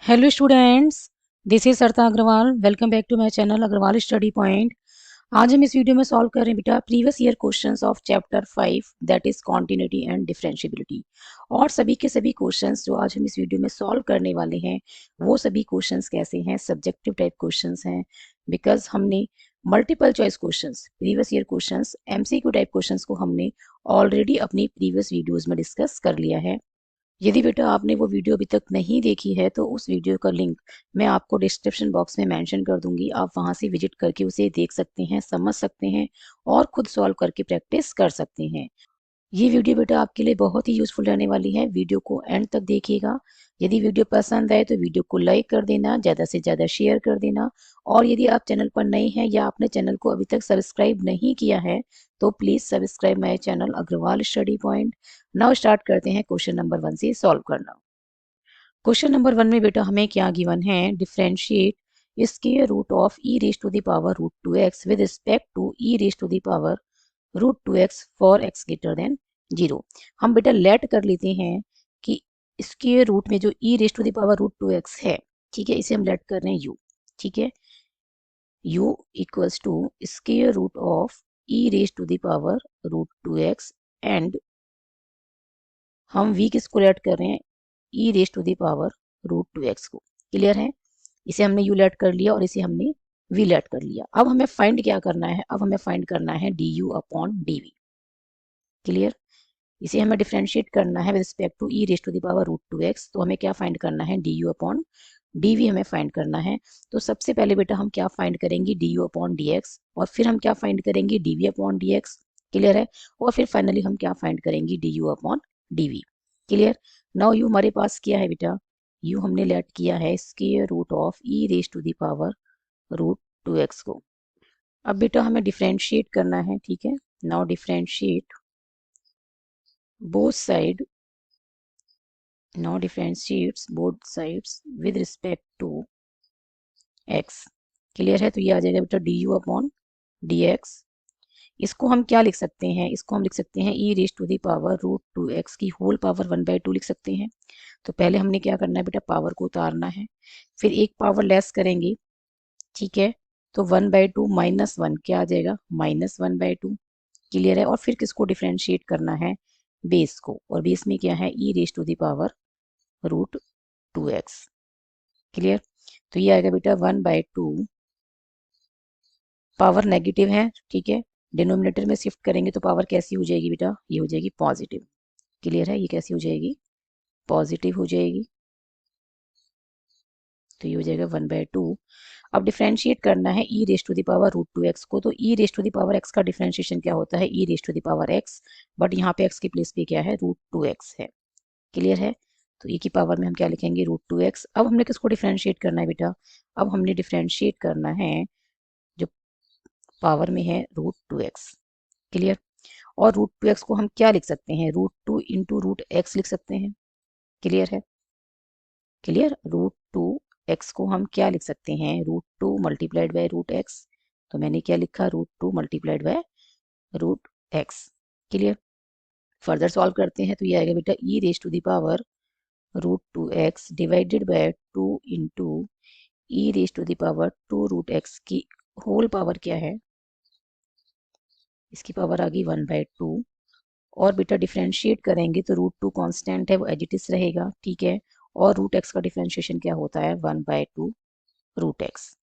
Hello students, this is Sarita Agarwal. Welcome back to my channel Agarwal study point. आज हम इस video में सॉल्व कर रहे हैं बेटा previous year questions of chapter 5 that is continuity and differentiability. और सभी के सभी क्वेश्चंस जो आज हम इस वीडियो में सॉल्व करने वाले हैं वो सभी क्वेश्चंस कैसे हैं, सब्जेक्टिव टाइप क्वेश्चंस हैं। बिकॉज हमने multiple choice questions, previous year questions, MCQ type questions को हमने ऑलरेडी अपनी प्रीवियस वीडियोज में डिस्कस कर लिया है। यदि बेटा आपने वो वीडियो अभी तक नहीं देखी है तो उस वीडियो का लिंक मैं आपको डिस्क्रिप्शन बॉक्स में मेंशन कर दूंगी। आप वहां से विजिट करके उसे देख सकते हैं, समझ सकते हैं और खुद सॉल्व करके प्रैक्टिस कर सकते हैं। ये वीडियो बेटा आपके लिए बहुत ही यूजफुल रहने वाली है। वीडियो को एंड तक देखिएगा। यदि वीडियो पसंद आए तो वीडियो को लाइक कर देना, ज़्यादा से ज़्यादा शेयर कर देना। और यदि आप चैनल पर नए हैं या आपने चैनल को अभी तक सब्सक्राइब नहीं किया है तो please subscribe my channel Agarwal study point. Now start करते हैं क्वेश्चन नंबर 1 से सॉल्व करना। क्वेश्चन नंबर 1 में बेटा हमें क्या गिवन है, differentiate square root of e raise to the power root 2x with respect to e raise to the power root 2x for x greater than 0। हम बेटा late कर लेते हैं कि स्क्वायर रूट में जो e raise to the power root 2x है, ठीक है, इसे हम लेट कर रहे हैं u। ठीक है, u equals to square root of e raise to the power root 2x and हम v किसको लेट कर रहे हैं, e raise to the power root 2x को। क्लियर है, इसे हमने u लेट कर लिया और इसे हमने v लेट कर लिया। अब हमें फाइंड क्या करना है, अब हमें फाइंड करना है du अपॉन dv। क्लियर, इसे हमें डिफरेंशिएट करना है with respect to e raise to the power root 2x। तो हमें क्या फाइंड करना है, d u upon d v हमें फाइंड करना है। तो सबसे पहले बेटा हम क्या फाइंड करेंगे, d u upon d x, और फिर हम क्या फाइंड करेंगे, d v upon d x. Clear है, और फिर फाइनली हम क्या फाइंड करेंगे, d u upon d v. Clear, now u हमारे पास क्या है बेटा, यू हमने लेट किया है square root of e raise to the power root 2x को। अब बेटा हमें डिफरेंशिएट करना है, ठीक है। Now differentiate both side, now differentiates both sides with respect to x। Clear है, तो ये आ जाएगा बेटा D u upon d x. इसको हम क्या लिख सकते हैं, इसको हम लिख सकते हैं e raise to the power root 2x की होल पावर 1/2 लिख सकते हैं। तो पहले हमने क्या करना है बेटा, पावर को उतारना है, फिर एक पावर लेस करेंगे, ठीक है। तो 1/2 -1 क्या आ जाएगा, -1/2। क्लियर है, और फिर किसको डिफ्रेंशिएट करना है, बेस को, और बेस में क्या है, e raise to the power root 2x। Clear, तो ये आएगा बेटा 1/2, पावर नेगेटिव है, ठीक है। डिनोमिनेटर में शिफ्ट करेंगे तो पावर कैसी हो जाएगी बेटा, ये हो जाएगी पॉजिटिव। क्लियर है, ये कैसी हो जाएगी, पॉजिटिव हो जाएगी। तो ये हो जाएगा 1/2। अब डिफरेंशिएट करना है e raise to the power root 2x को। तो e raise to the power x का डिफरेंशिएशन क्या होता है, e raise to the power x, but यहाँ पे x की प्लेस पे क्या है, रूट 2x है। क्लियर है, तो e की पावर में हम क्या लिखेंगे, रूट 2x। अब हमने किसको डिफरेंशिएट करना है बेटा, अब हमने डिफरेंशिएट करना है जो पावर में है रूट 2x। क्लियर, और रूट 2x को हम क्या लिख सकते हैं, रूट 2 इंटू रूट एक्स लिख सकते हैं। क्लियर है, क्लियर, रूट 2x को हम क्या लिख सकते हैं, root 2 multiplied by root x. तो मैंने क्या लिखा, root 2 multiplied by root x. Clear, further solve करते हैं तो ये आएगा बेटा e raise to the power root 2x divided by 2 into e raise to the power 2 root x की होल पावर क्या है, इसकी पावर आ गई 1/2। और बेटा डिफरेंशिएट करेंगे तो रूट 2 कांस्टेंट है, वो एज इट इज रहेगा, ठीक है। और रूट एक्स का डिफरेंशिएशन क्या होता है, 1/2 रूट एक्स।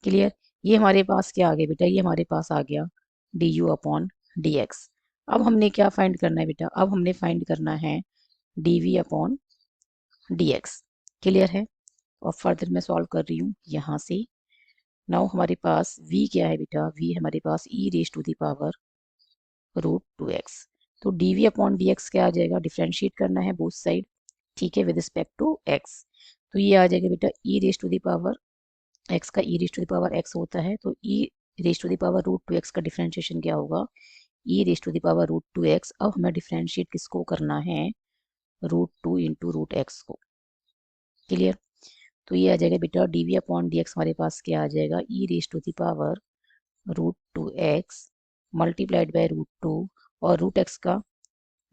क्लियर, ये हमारे पास क्या आ गया बेटा, ये हमारे पास आ गया D u upon d x. अब हमने क्या फाइंड करना है बेटा, अब हमने फाइंड करना है d v upon d x. Clear है, और फर्दर मैं सॉल्व कर रही हूँ यहाँ से। नाउ हमारे पास v क्या है बेटा, v हमारे पास e raise to the power root 2x। तो dv अपॉन dx क्या आ जाएगा, डिफरेंशिएट करना है बोथ साइड, ठीक है, विद रिस्पेक्ट टू x। तो ये आ जाएगा बेटा e raise to the power x का e raise to the power x होता है, तो e raise to the power root 2x का डिफरेंशिएशन क्या होगा, e raise to the power root 2x। अब हमें डिफरेंशिएट किसको करना है, रूट 2 इंटू रूट एक्स को। क्लियर, तो ये आ जाएगा बेटा d v upon d x हमारे पास क्या आ जाएगा, e raise to the power root 2x multiplied by root 2, और रूट एक्स का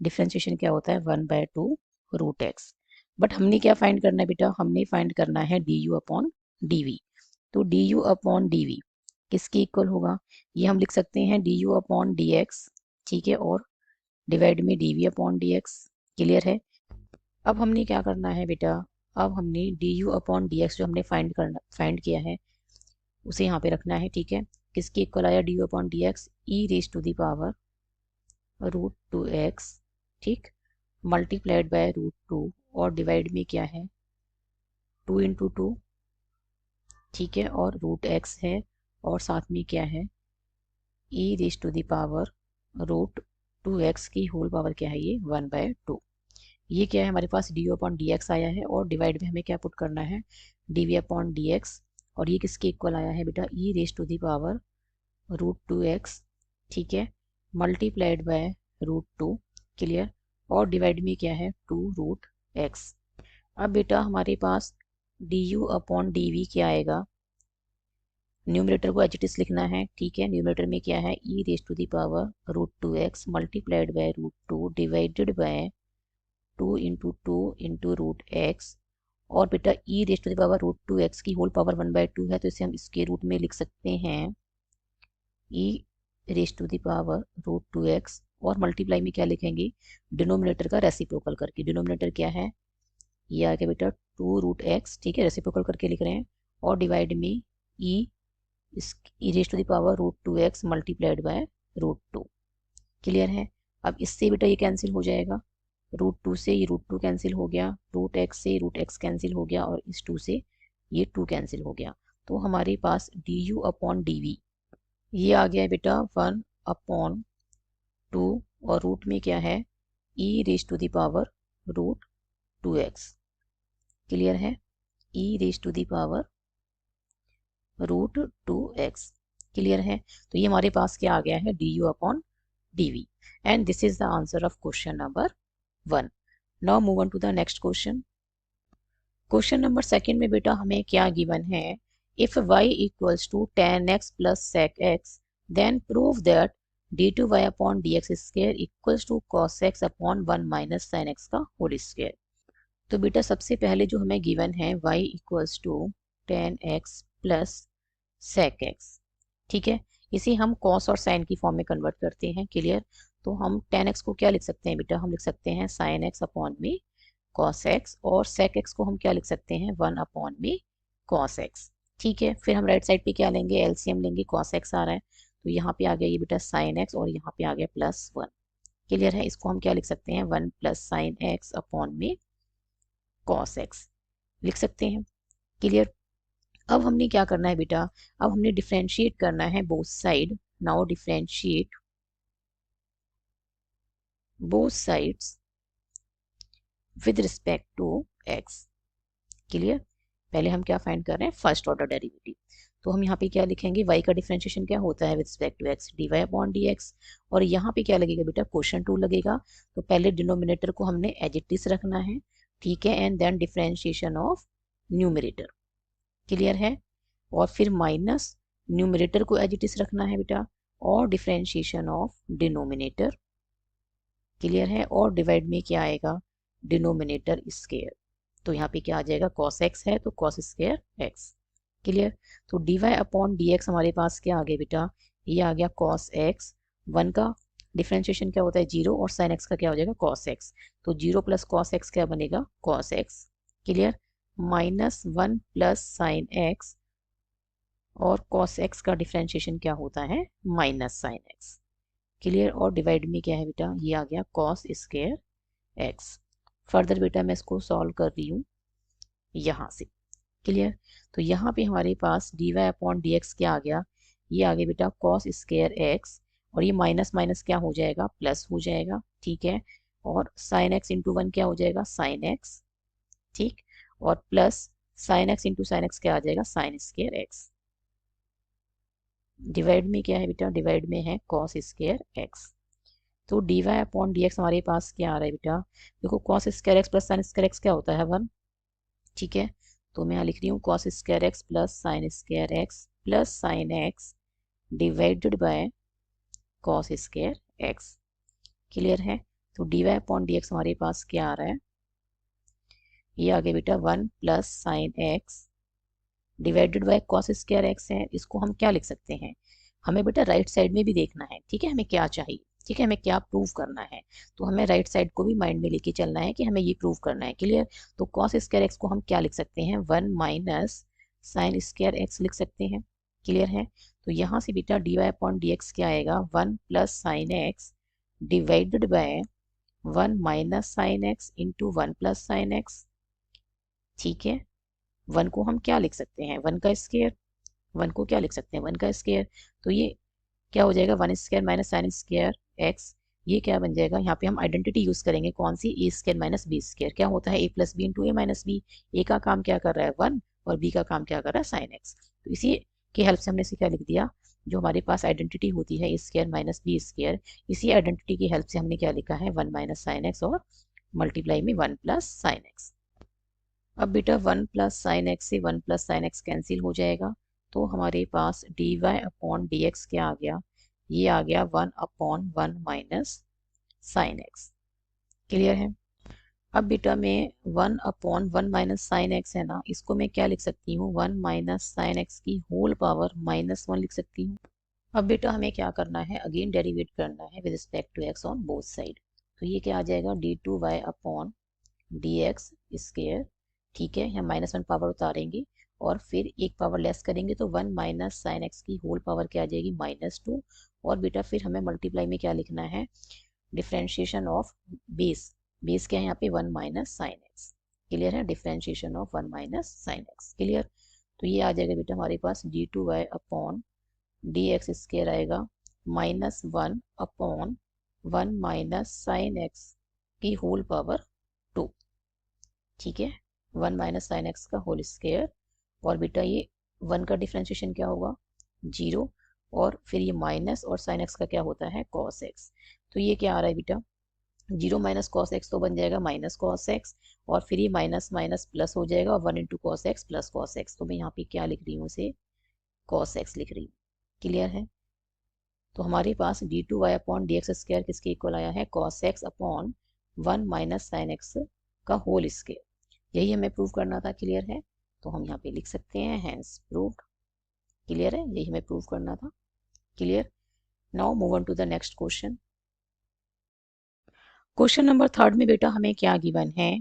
डिफ्रेंशिएशन क्या होता है, 1/2 रूट एक्स। बट हमने क्या फाइंड करना है बेटा, हमने फाइंड करना है d u upon d v. तो d u upon d v किसके इक्वल होगा, ये हम लिख सकते हैं d u upon d x, ठीक है, और डिवाइड में d v upon d x. Clear है। अब हमने क्या करना है बेटा, अब हमने d u upon d x जो हमने फाइंड किया है उसे यहाँ पे रखना है, ठीक है। किसके इक्वल आया, d u upon d x e raise to the power root two x, ठीक, मल्टीप्लाइड बाय रूट टू, और डिवाइड में क्या है 2 इंटू टू, ठीक है, और रूट एक्स है, और साथ में क्या है e raise to the power root two x की होल पावर क्या है ये 1/2। ये क्या है हमारे पास d u upon d x आया है, और डिवाइड में हमें क्या पुट करना है d v upon d x, और ये किसके इक्वल आया है बेटा e raise to the power root two x, ठीक है, multiplied by root two. Clear. और डिवाइड में क्या है 2 रूट एक्स। अब बेटा हमारे पास d u upon d v क्या आएगा, न्यूमरेटर को एच इट लिखना है, ठीक है। न्यूमरेटर में क्या है e raise to the power root two x multiplied by root two divided by 2 into root x, और बेटा e raise to the power root two x की होल पावर 1/2 है, तो इसे हम इसके रूट में लिख सकते हैं e raise to the power root two x, और मल्टीप्लाई में क्या लिखेंगे डिनोमिनेटर का रेसिप्रोकल करके। डिनोमिनेटर क्या है, ये आ गया बेटा 2 रूट एक्स, ठीक है, रेसिप्रोकल करके लिख रहे हैं, और डिवाइड में ई इस e raise to the power root two x multiplied by root two. Clear है। अब इससे बेटा ये कैंसिल हो जाएगा, रूट टू से ये रूट टू कैंसिल हो गया, रूट एक्स से रूट एक्स कैंसिल हो गया, और इस 2 से ये 2 कैंसिल हो गया। तो हमारे पास d u upon d v ये आ गया है बेटा 1/2, और रूट में क्या है e raise to the power root two x. Clear है, e raise to the power root two x. Clear है। तो ये हमारे पास क्या आ गया है d u upon d v, and this is the answer of question number 1। Now move on to the next question. Question number second में बेटा हमें क्या गिवन है, if y equals to tan x plus sec x then prove that d2y upon dx square equals to cos x upon 1 minus sin x का whole square. तो बेटा सबसे पहले जो हमें गिवन है y equals to tan x plus sec x, ठीक है, इसे हम cos और sin की फॉर्म में कन्वर्ट करते हैं। क्लियर। तो हम tan x को क्या लिख सकते हैं बेटा, हम लिख सकते हैं sin x अपॉन में cos x, और sec x को हम क्या लिख सकते हैं 1 अपॉन में cos x। ठीक है, फिर हम राइट साइड पे क्या लेंगे एलसीएम लेंगे, cos x आ रहा है, तो यहाँ पे आ गया ये बेटा sin x, और यहाँ पे आ गया +1। क्लियर है, इसको हम क्या लिख सकते हैं 1 + sin x अपॉन में cos x लिख सकते हैं। क्लियर। अब हमने क्या करना है बेटा, अब हमने डिफ्रेंशिएट करना है both side. Now differentiate both sides with respect to x। Clear. पहले हम क्या फाइंड कर रहे हैं फर्स्ट ऑर्डर डेरिवेटिव, तो हम यहाँ पे क्या लिखेंगे y का डिफरेंशिएशन क्या होता है with respect to x dy upon dx, और यहाँ पे क्या लगेगा बेटा क्वोशंट टू लगेगा। तो पहले डिनोमिनेटर को हमने एज इट इज रखना है, ठीक है, and then differentiation of numerator. Clear है। और फिर माइनस न्यूमरेटर को एज इट इज रखना है बेटा, और डिफरेंशिएशन ऑफ डिनोमिनेटर। क्लियर है। और डिवाइड में क्या आएगा डिनोमिनेटर स्क्वायर, तो यहाँ पे क्या आ जाएगा cos x है तो cos स्क्वायर x। क्लियर। तो dy अपॉन dx हमारे पास क्या आ गया बेटा, ये आ गया cos x, 1 का डिफरेंशिएशन क्या होता है 0, और sin x का क्या हो जाएगा cos x, तो 0 + cos x क्या बनेगा cos x। Clear. -1 + sin x, और cos x का डिफरेंशिएशन क्या होता है -sin x। क्लियर। और डिवाइड में क्या है बेटा, ये आ गया cos स्क्वायर x। फर्दर बेटा मैं इसको सॉल्व कर रही हूँ यहाँ से। क्लियर। तो यहाँ पे हमारे पास dy अपॉन dx क्या आ गया, ये आ गया बेटा cos स्क्वायर x, और ये माइनस माइनस क्या हो जाएगा प्लस हो जाएगा, ठीक है, और sin x इंटू 1 क्या हो जाएगा sin x, ठीक, और plus sin x into sin x क्या आ जाएगा sin स्क्वायर x। डिवाइड में क्या है बेटा, डिवाइड में है cos स्क्वायर x। तो dy अपॉन dx हमारे पास क्या आ रहा है बेटा, देखो cos square x plus sin square x क्या होता है 1, ठीक है, तो मैं यहाँ लिख रही हूँ cos square x plus sin square x plus sin x divided by cos square x। Clear है। तो dy अपॉन dx हमारे पास क्या आ रहा है ये आ गया बेटा 1 plus sine x divided by cos square x है। इसको हम क्या लिख सकते हैं, हमें बेटा राइट साइड में भी देखना है, ठीक है, हमें क्या चाहिए, ठीक है, हमें क्या प्रूव करना है, तो हमें राइट साइड को भी माइंड में लेके चलना है कि हमें ये प्रूव करना है। क्लियर। तो कॉस स्क्वायर एक्स को हम क्या लिख सकते हैं, 1 माइनस साइन स्क्वायर एक्स लिख सकते हैं। क्लियर है। तो यहाँ से बेटा d y upon d x क्या आएगा, 1 plus sine x divided by 1 minus sine x into 1 plus sine x. ठीक है। 1 को हम क्या लिख सकते हैं, 1 का स्क्वायर, 1 को क्या लिख सकते हैं, 1 का स्क्वायर। तो ये क्या हो जाएगा, 1 square minus sine square x. ये क्या बन जाएगा, यहाँ पे हम आइडेंटिटी यूज करेंगे, कौन सी, ए स्क्वायर माइनस बी स्क्वायर। क्या होता है, ए प्लस बी इंटू ए माइनस बी। ए का काम क्या कर रहा है 1, और बी का काम क्या कर रहा है साइन एक्स। तो इसी की हेल्प से हमने इसे क्या लिख दिया, जो हमारे पास आइडेंटिटी होती है ए स्क्वायर माइनस बी स्क्वायर, इसी आइडेंटिटी की हेल्प से हमने क्या लिखा है, 1 माइनस साइन एक्स और मल्टीप्लाई में 1 प्लस साइन एक्स। अब बेटा 1 प्लस साइन एक्स से 1 प्लस साइन एक्स कैंसिल हो जाएगा, तो हमारे पास d y upon d x क्या आ गया, ये आ गया 1 upon 1 minus sine x. Clear है। अब बेटा मैं 1 अपॉन 1 माइनस साइन एक्स है ना, इसको मैं क्या लिख सकती हूँ, 1 माइनस साइन एक्स की होल पावर माइनस 1 लिख सकती हूँ। अब बेटा हमें क्या करना है, अगेन डेरिवेट करना है with respect to x on both side. तो ये क्या आ जाएगा, d two y upon d x square. ठीक है, हम -1 पावर उतारेंगे और फिर एक पावर लेस करेंगे, तो 1 माइनस साइन एक्स की होल पावर क्या आ जाएगी, -2। और बेटा फिर हमें मल्टीप्लाई में क्या लिखना है, डिफ्रेंशिएशन ऑफ बेस। बेस क्या है यहाँ पे, 1 माइनस साइन एक्स। क्लियर है, differentiation of 1 minus sine x. Clear. तो ये आ जाएगा बेटा हमारे पास d two y upon d x square आएगा -1 अपॉन 1 माइनस साइन एक्स की होल पावर 2। ठीक है, 1 माइनस साइन एक्स का होल स्क्वायर। और बेटा ये 1 का डिफ्रेंशिएशन क्या होगा, 0, और फिर ये माइनस और साइन एक्स का क्या होता है, कॉस एक्स। तो ये क्या आ रहा है बेटा, 0 माइनस कॉस एक्स तो बन जाएगा माइनस कॉस एक्स, और फिर ये माइनस माइनस प्लस हो जाएगा, और 1 into cos x plus cos x. तो मैं यहाँ पे क्या लिख रही हूँ, इसे कॉस एक्स लिख रही हूँ। क्लियर है। तो हमारे पास d two y upon d x square किसके इक्वल आया है, cos x upon 1 minus sine x का होल स्क्वायर। यही हमें प्रूव करना था। क्लियर है। तो हम यहाँ पे लिख सकते हैं हैंस प्रूव्ड। क्लियर है, यही हमें प्रूव करना था। Clear. Now move on to the next question. Question number 3 में बेटा हमें क्या गिवन है,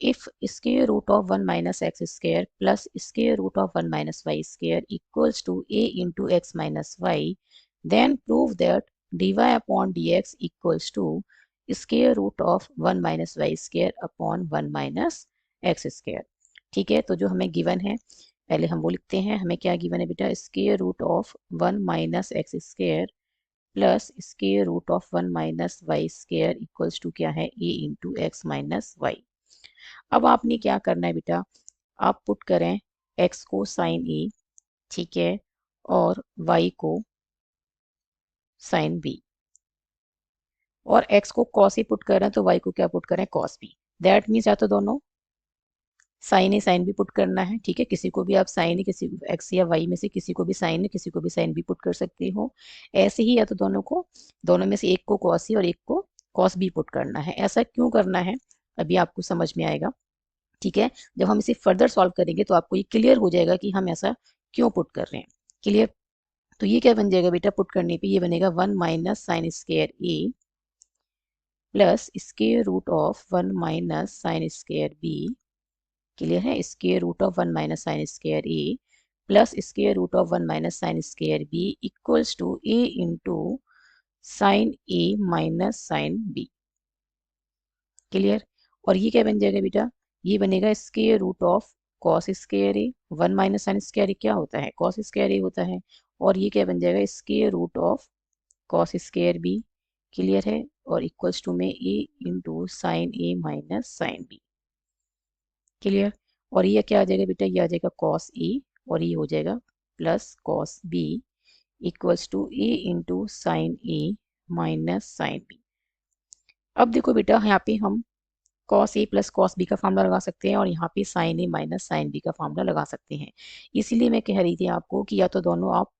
if square root of 1 minus x square plus square root of 1 minus y square equals to a into x minus y, then prove that d y upon d x equals to square root of 1 minus y square upon 1 minus x square. ठीक है, तो जो हमें given है पहले हम वो लिखते हैं। हमें क्या गिवन है बेटा, square root of 1 minus x square plus square root of 1 minus y square equals to क्या है, a into x minus y. अब आपने क्या करना है बेटा, आप पुट करें x को साइन ए, ठीक है, और y को साइन बी, और x को कॉस ए पुट कर रहे हैं तो y को क्या पुट करें, कॉस बी। दैट मीन्स या तो दोनों sine a sine b put करना है। ठीक है, किसी को भी आप साइन ए, किसी एक्स या वाई में से किसी को भी साइन ए, किसी को भी साइन बी पुट कर सकते हो। ऐसे ही या तो दोनों में से एक को कॉस ए और एक को कॉस बी पुट करना है। ऐसा क्यों करना है अभी आपको समझ में आएगा। ठीक है, जब हम इसे फर्दर सॉल्व करेंगे तो आपको ये क्लियर हो जाएगा कि हम ऐसा क्यों पुट कर रहे हैं। क्लियर। तो ये क्या बन जाएगा बेटा, पुट करने पे ये बनेगा 1 minus sine square a plus square root of 1 minus sine square b. Clear है, square root of 1 minus sine square a plus square root of 1 minus sine square b equals to a into sine a minus sine b. Clear. और ये क्या बन जाएगा बेटा, ये बनेगा square root of cos square a, 1 minus sine square a क्या होता है, कॉस स्क्वायर ए होता है, और ये क्या बन जाएगा, square root of cos square b. Clear है, और इक्वल्स टू में a into sine a minus sine b. Clear. और ये क्या आ जाएगा बेटा, ये आ जाएगा कॉस ए, और ये हो जाएगा plus cos b equals to a into sine a minus sine b. अब देखो बेटा यहाँ पे हम cos a plus cos b का फार्मूला लगा सकते हैं, और यहाँ पे sine a minus sine b का फार्मूला लगा सकते हैं। इसीलिए मैं कह रही थी आपको कि या तो दोनों आप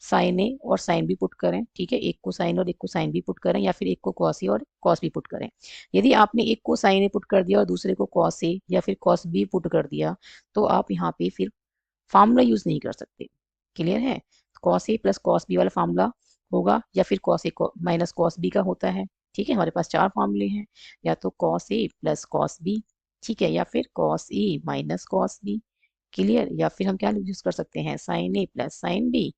साइन ए और साइन बी पुट करें, ठीक है, एक को साइन और एक को साइन बी पुट करें, या फिर एक को कॉस ए और कॉस बी पुट करें। यदि आपने एक को साइन ए पुट कर दिया और दूसरे को कॉस ए या फिर कॉस बी पुट कर दिया, तो आप यहाँ पे फिर फार्मूला यूज नहीं कर सकते। क्लियर है? Cos a plus cos B वाला फार्मूला होगा, या फिर cos a minus cos b का होता है। ठीक है, हमारे पास चार फार्मूले हैं, या तो cos a plus cos B, ठीक है, या फिर cos a minus cos B. Clear? या फिर हम क्या यूज कर सकते हैं, साइन ए प्लस साइन बी,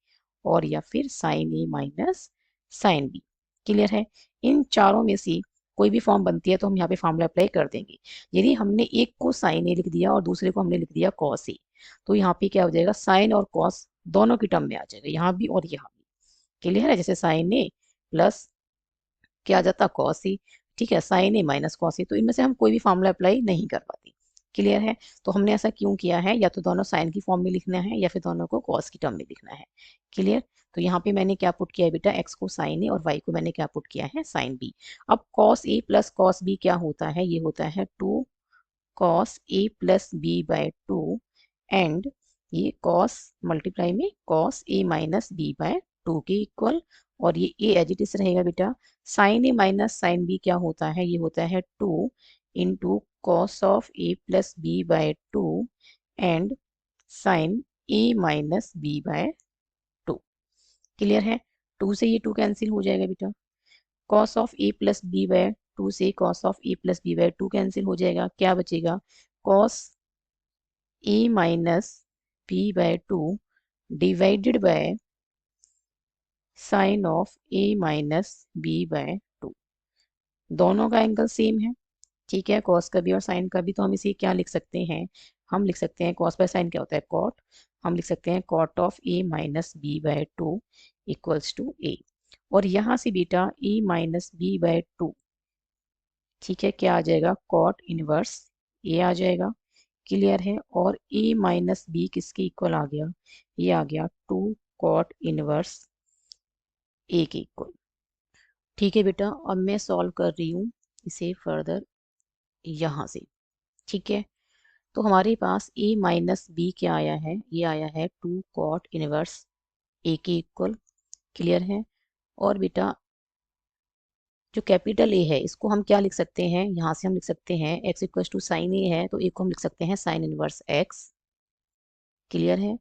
और या फिर sine a minus sine b. Clear है? इन चारों में से कोई भी फॉर्म बनती है तो हम यहाँ पे फार्मूला अप्लाई कर देंगे। यदि हमने एक को साइन ए लिख दिया और दूसरे को हमने लिख दिया कॉस ए, तो यहाँ पे क्या हो जाएगा, साइन और कॉस दोनों की टर्म में आ जाएगा, यहाँ भी और यहाँ भी। क्लियर है? जैसे साइन ए प्लस क्या आ जाता, कॉस ए, ठीक है, sign a minus cos A, तो इनमें से हम कोई भी फार्मूला अप्लाई नहीं कर पाते। क्लियर है? तो हमने ऐसा क्यों किया है, या तो दोनों साइन की फॉर्म में लिखना है या फिर दोनों को कॉस की टर्म में लिखना है। क्लियर? तो यहाँ पे मैंने क्या पुट किया है बेटा, एक्स को साइन ए और वाई को मैंने क्या पुट किया है, साइन बी। अब cos a plus cos b क्या होता है, ये होता है 2 cos a plus b by 2, and ये कॉस मल्टीप्लाई में cos a minus b by 2 के इक्वल, और ये ए एज इट इज रहेगा बेटा। Sine a minus sine b क्या होता है, ये होता है 2 into cos of a plus b by 2 and sine a minus b by 2। Clear है? 2 से ये 2 कैंसिल हो जाएगा बेटा, cos of a plus b by 2 से cos of a plus b by 2 cancel हो जाएगा, क्या बचेगा, cos a minus b by 2 divided by sign of a minus b by 2। दोनों का एंगल सेम है, ठीक है, कॉस का भी और साइन का भी, तो हम इसे क्या लिख सकते हैं, हम लिख सकते हैं कॉस बाय साइन क्या होता है, कॉट, हम लिख सकते हैं cot of a minus b by 2 equals to a. और यहाँ से बेटा ए माइनस बी बाय 2, ठीक है, क्या आ जाएगा, कॉट इनवर्स ए आ जाएगा। क्लियर है? और ए माइनस बी किसके इक्वल आ गया, ये आ गया 2 कॉट इनवर्स ए के इक्वल। ठीक है बेटा, अब मैं सॉल्व कर रही हूँ इसे फर्दर यहाँ से। ठीक है, तो हमारे पास ए माइनस बी क्या आया है, ये आया है 2 कॉट इनवर्स ए के इक्वल। क्लियर है? और बेटा जो कैपिटल ए है इसको हम क्या लिख सकते हैं, यहाँ से हम लिख सकते हैं एक्स इक्वल टू साइन ए है, तो ए को हम लिख सकते हैं साइन इनवर्स एक्स। क्लियर है?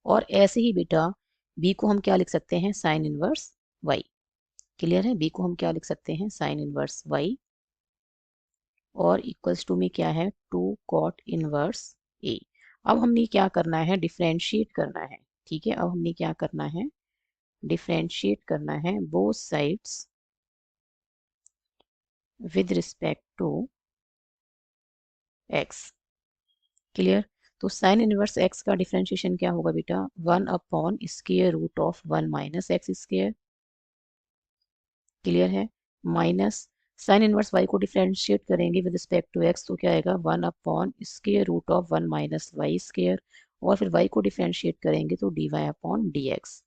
और ऐसे ही बेटा बी को हम क्या लिख सकते हैं, साइन इनवर्स वाई। क्लियर है? बी को हम क्या लिख सकते हैं, साइन इनवर्स वाई, और इक्वल्स टू में क्या है, 2 कॉट इनवर्स ए। अब हमने क्या करना है, डिफरेंशिएट करना है। ठीक है, अब हमने क्या करना है, डिफरेंशिएट करना है both sides with respect to x. Clear? तो साइन इनवर्स एक्स का डिफरेंशिएशन क्या होगा बेटा, 1 upon square root of 1 minus x square. Clear है? माइनस साइन इनवर्स वाई को डिफरेंशिएट करेंगे विद रिस्पेक्ट टू एक्स, तो क्या आएगा, 1 upon square root of 1 minus y square, और फिर वाई को डिफरेंशिएट करेंगे तो d y upon d x.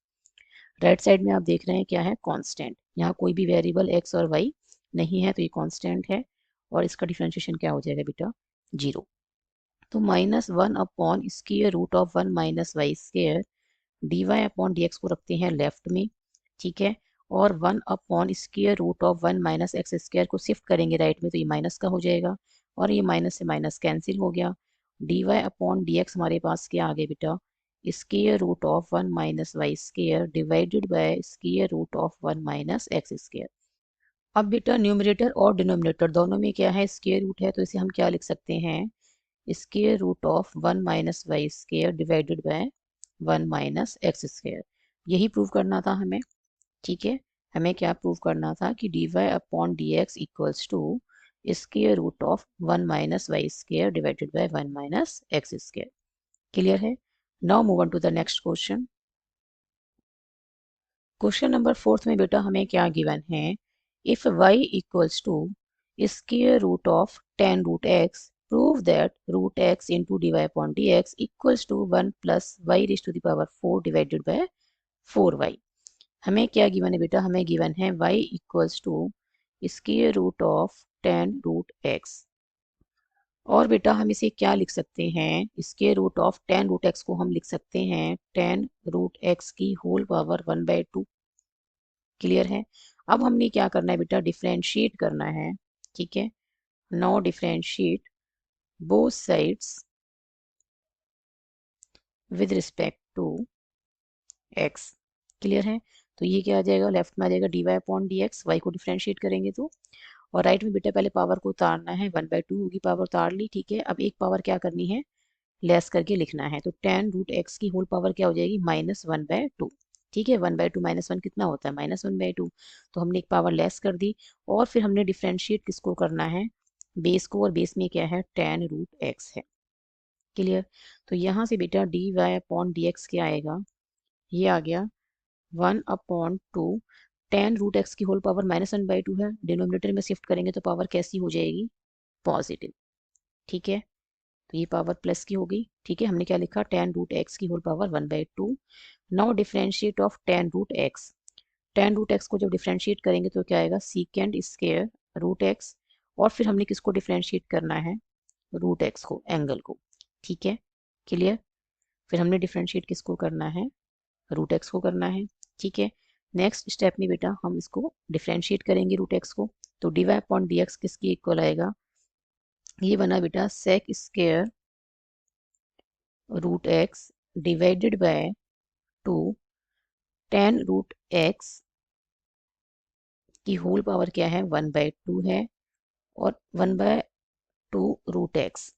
Right side में आप देख रहे हैं क्या है, कांस्टेंट, यहाँ कोई भी वेरिएबल एक्स और वाई नहीं है, तो ये कांस्टेंट है, और इसका डिफरेंशिएशन क्या हो जाएगा बेटा, 0। तो -1 upon square root of 1 minus y square d y upon d x को रखते हैं लेफ्ट में, ठीक है, और 1 upon square root of 1 minus x square को शिफ्ट करेंगे राइट में, तो ये माइनस का हो जाएगा, और ये माइनस से माइनस कैंसिल हो गया। D y upon d x हमारे पास क्या आ गया बेटा, square root of 1 minus y square divided by square root of 1 minus x square. अब बेटा न्यूमरेटर और डिनोमिनेटर दोनों में क्या है, स्क्वायर रूट है, तो इसे हम क्या लिख सकते हैं, square root of 1 minus y square divided by 1 minus x square. यही प्रूव करना था हमें। ठीक है, हमें क्या प्रूव करना था कि d y upon d x equals to square root of 1 minus y square divided by 1 minus x square. Clear है? Now move on to the next question. Question number 4 में बेटा हमें क्या गिवन है, if y equals to square root of 10 root x, prove that root x into dy upon dx equals to 1 plus y raised to the power 4 divided by 4y। हमें क्या given है बेटा, हमें गिवन है y equals to square root of 10 root x, और बेटा हम इसे क्या लिख सकते हैं, square root of tan root x को हम लिख सकते हैं टेन रूट एक्स की होल पावर 1/2। क्लियर है। अब हमने क्या करना है बेटा, डिफरेंशिएट करना है। ठीक है, now differentiate both sides with respect to x. Clear है। तो ये क्या आ जाएगा, लेफ्ट में आ जाएगा dy upon d x, y को डिफरेंशिएट करेंगे तो, और राइट में बेटा पहले पावर को उतारना है, 1/2 होगी, पावर उतार ली। ठीक है, अब एक पावर क्या करनी है, लेस करके लिखना है। तो टेन रूट एक्स की होल पावर क्या हो जाएगी, -1/2। ठीक है, 1/2 -1 कितना होता है, -1/2। तो हमने एक पावर लेस कर दी, और फिर हमने डिफरेंशिएट किसको करना है, बेस को, और बेस में क्या है, टेन रूट एक्स है। क्लियर। तो यहाँ से बेटा d y upon d x क्या आएगा, ये आ गया 1/2 टेन रूट एक्स की होल पावर -1/2 है, डिनोमिनेटर में शिफ्ट करेंगे तो पावर कैसी हो जाएगी, पॉजिटिव। ठीक है, तो ये पावर प्लस की हो गई। ठीक है, हमने क्या लिखा, टेन रूट एक्स की whole power 1/2। Now differentiate of tan root x, tan root x को जब डिफरेंशिएट करेंगे तो क्या आएगा, सीकेंड स्क्वायर रूट एक्स, और फिर हमने किसको डिफरेंशिएट करना है, रूट एक्स को, एंगल को। ठीक है, क्लियर। फिर हमने डिफरेंशिएट किसको करना है, रूट एक्स को करना है। ठीक है, नेक्स्ट स्टेप में बेटा हम इसको डिफरेंशिएट करेंगे रूट एक्स को, तो d y upon d x किसकी इक्वल आएगा, ये बना बेटा sec square root x divided by 2 tan root x की होल पावर क्या है, 1/2 है, और 1/2 रूट एक्स,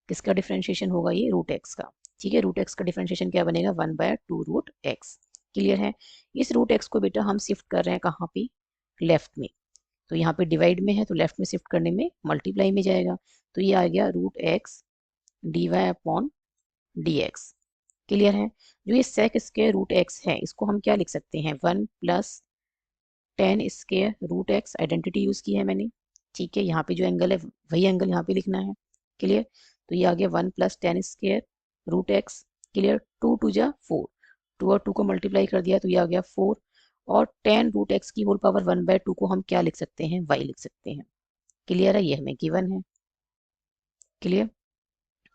किसका डिफरेंशिएशन होगा, ये रूट एक्स का। ठीक है, रूट एक्स का डिफरेंशिएशन क्या बनेगा, 1/2 रूट एक्स। क्लियर है। इस रूट एक्स को बेटा हम शिफ्ट कर रहे हैं कहाँ पे, लेफ्ट में। तो यहाँ पे डिवाइड में है तो लेफ्ट में शिफ्ट करने में मल्टीप्लाई में जाएगा। तो ये आ गया root x d y upon d x. Clear है। जो ये सेक स्क्वायर रूट एक्स है, इसको हम क्या लिख सकते हैं, 1 plus tan square root x, identity use की है मैंने। ठीक है, यहाँ पे जो एंगल है वही एंगल यहाँ पे लिखना है। क्लियर। तो ये आ गया 1 plus tan square root x. Clear, 2 2 जा 4, 2 और 2 को मल्टीप्लाई कर दिया तो ये आ गया 4, और टेन रूट एक्स की होल पावर 1/2 को हम क्या लिख सकते हैं, वाई लिख सकते हैं। क्लियर है, ये हमें गिवन है। क्लियर।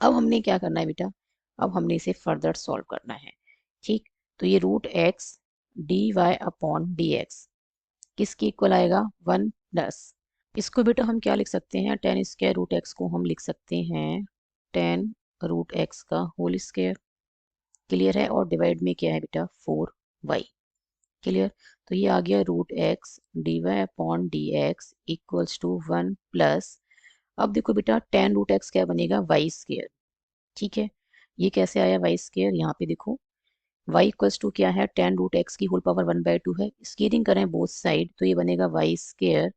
अब हमने क्या करना है बेटा, अब हमने इसे फर्दर सॉल्व करना है। ठीक, तो ये root x d y upon d x किसकी इक्वल आएगा, 1 प्लस, इसको बेटा हम क्या लिख सकते हैं, टेन स्क्वायर रूट एक्स को हम लिख सकते हैं टेन रूट एक्स का होल स्क्वायर। क्लियर है, और डिवाइड में क्या है बेटा, 4y। क्लियर। तो ये आ गया root x d y upon d x equals to 1 plus, अब देखो बेटा टेन रूट एक्स क्या बनेगा, वाई स्क्वायर। ठीक है, ये कैसे आया वाई स्क्वायर, यहाँ पे देखो वाई इक्वल्स टू क्या है, टेन रूट एक्स की होल पावर 1/2 है, स्क्वेयरिंग करें बोथ साइड तो ये बनेगा y square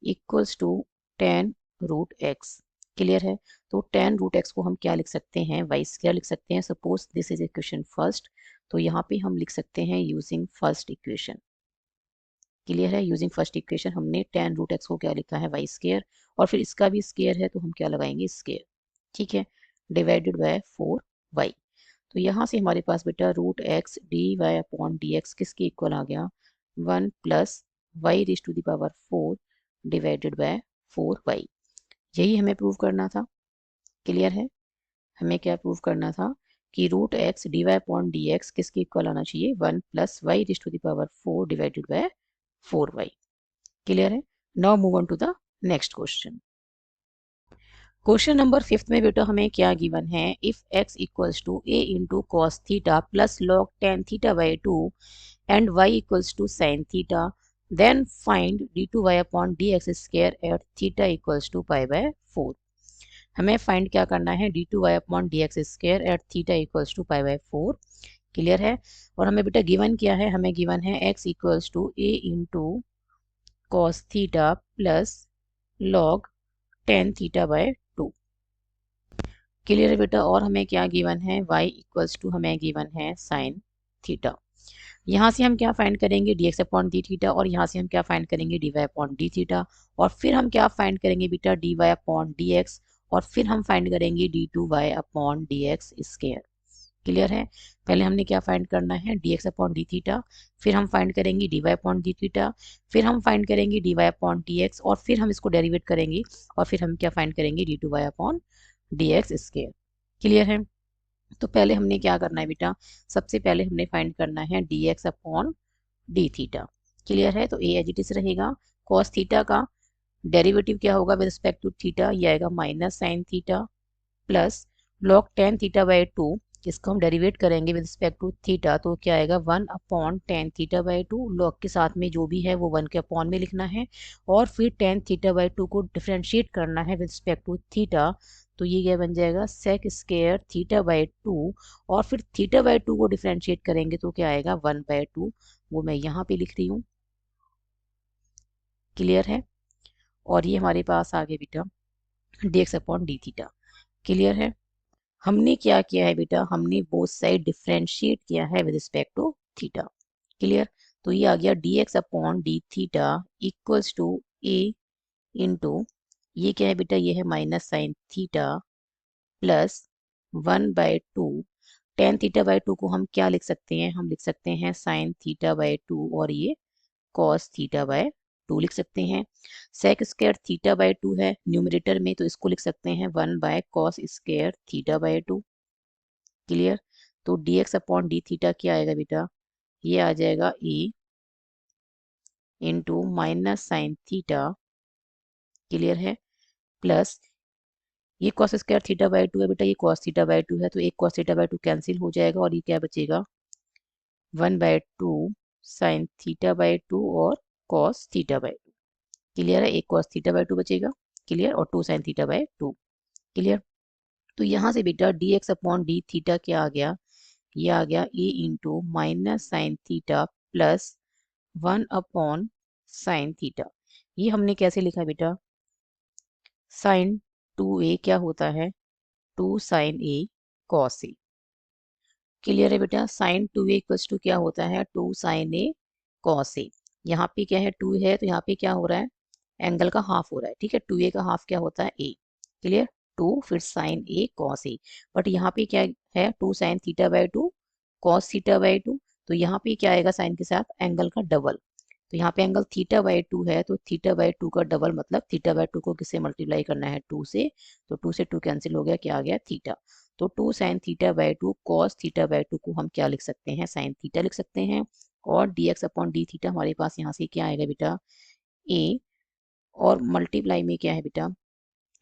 equals to tan root x. Clear है। तो टेन रूट एक्स को हम क्या लिख सकते हैं, वाई स्क्वायर लिख सकते हैं। Suppose this is equation first, तो यहाँ पे हम लिख सकते हैं यूजिंग फर्स्ट इक्वेशन। क्लियर है, यूजिंग फर्स्ट इक्वेशन हमने टेन रूट एक्स को क्या लिखा है, वाई स्क्वायर, और फिर इसका भी स्क्वायर है तो हम क्या लगाएंगे, स्क्वायर। ठीक है, डिवाइडेड बाय 4y। तो यहाँ से हमारे पास बेटा root x d y upon d x किसके इक्वल आ गया, 1 plus y raise to the power 4 divided by 4y। यही हमें प्रूव करना था। क्लियर है, हमें क्या प्रूव करना था कि root x d y upon d x किसके इक्वल आना चाहिए, 1 plus y raise to the power 4 divided by 4y। Clear है। Now move on to the next question. Question number 5 में बेटा हमें क्या गिवन है, if x equals to a into cos theta plus log ten theta by 2 and y equals to sine theta, then find d2y upon d x square at theta equals to pi by 4। हमें find क्या करना है, d2y upon d x square at theta equals to pi by 4। Clear है। और हमें बेटा given क्या है, हमें गिवन है x equals to a into cos theta plus log ten theta by 2। Clear है बेटा। और हमें क्या गिवन है, y इक्वल्स टू हमें गिवन है साइन थीटा। यहाँ से हम क्या फाइंड करेंगे, d x upon d theta, और यहाँ से हम क्या फाइंड करेंगे, d y upon d theta, और फिर हम क्या फाइंड करेंगे बेटा, d y upon d x, और फिर हम फाइंड करेंगे d two y upon d x square. Clear है। पहले हमने क्या फाइंड करना है, d x upon d theta, फिर हम फाइंड करेंगे d y upon d theta, फिर हम फाइंड करेंगे d y upon d x, और फिर हम इसको डेरिवेट करेंगे और फिर हम क्या फाइंड करेंगे, d two y upon d x square. Clear है। तो पहले हमने क्या करना है बेटा, सबसे पहले हमने फाइंड करना है d x upon d theta. Clear है। तो ए एज इट इज रहेगा, कॉस थीटा का डेरिवेटिव क्या होगा विद रिस्पेक्ट टू थीटा, ये आएगा minus sine theta plus log ten theta by two, इसको हम डेरिवेट करेंगे विद रिस्पेक्ट टू थीटा, तो क्या आएगा 1/tan θ/2। लॉग के साथ में जो भी है वो 1 के अपॉन में लिखना है, और फिर tan θ/2 को डिफ्रेंशिएट करना है विद रिस्पेक्ट टू थीटा, तो ये क्या बन जाएगा sec स्क्वायर θ/2, और फिर θ/2 को डिफ्रेंशिएट करेंगे तो क्या आएगा 1/2, वो मैं यहाँ पे लिख रही हूँ। क्लियर है। और ये हमारे पास आ गया बेटा dx upon d theta. Clear है। हमने क्या किया है बेटा, हमने बोथ साइड डिफरेंशिएट किया है with respect to theta. Clear. तो ये आ गया d x upon d theta equals to a into, ये क्या है बेटा, ये है minus sine theta plus 1/2। tan θ/2 को हम क्या लिख सकते हैं, हम लिख सकते हैं साइन θ/2, और ये कॉस θ/2 लिख सकते हैं। सेक स्क्वायर θ/2 है न्यूमरेटर में, तो इसको लिख सकते हैं 1/cos स्क्वायर θ/2। क्लियर। तो dx अपॉन डी थीटा क्या आएगा बेटा, ये आ जाएगा a into minus sine theta. Clear है। प्लस ये कॉस स्क्वायर θ/2 है बेटा, ये कॉस θ/2 है, तो एक कॉस θ/2 कैंसिल हो जाएगा, और ये क्या बचेगा 1/2 साइन θ/2 और कॉस θ/2। क्लियर है। एक कॉस θ/2 बचेगा। क्लियर। और 2 साइन θ/2। क्लियर। तो यहाँ से बेटा dx अपॉन डी थीटा क्या आ गया, ये आ गया a into minus sine theta plus 1/sin θ। ये हमने कैसे लिखा बेटा, साइन 2a क्या होता है 2 sign a cos A. Clear है बेटा। साइन 2a इक्वल्स टू क्या होता है 2 साइन ए कॉस ए। यहाँ पे क्या है 2 है, तो यहाँ पे क्या हो रहा है, एंगल का हाफ हो रहा है। ठीक है। 2a का हाफ क्या होता है ए। क्लियर। 2 फिर sine a cos a, but यहाँ पे क्या है 2 साइन θ/2 कॉस θ/2, तो यहाँ पे क्या आएगा साइन के साथ एंगल का डबल, तो यहाँ पे एंगल θ/2 है, तो θ/2 का डबल मतलब θ/2 को किससे मल्टीप्लाई करना है 2 से, तो 2 से 2 कैंसिल हो गया, क्या आ गया थीटा। तो 2 साइन θ/2 कॉस θ/2 को हम क्या लिख सकते हैं, साइन थीटा लिख सकते हैं। और dx अपॉन डी थीटा हमारे पास यहाँ से क्या आएगा बेटा ए, और मल्टीप्लाई में क्या है बेटा,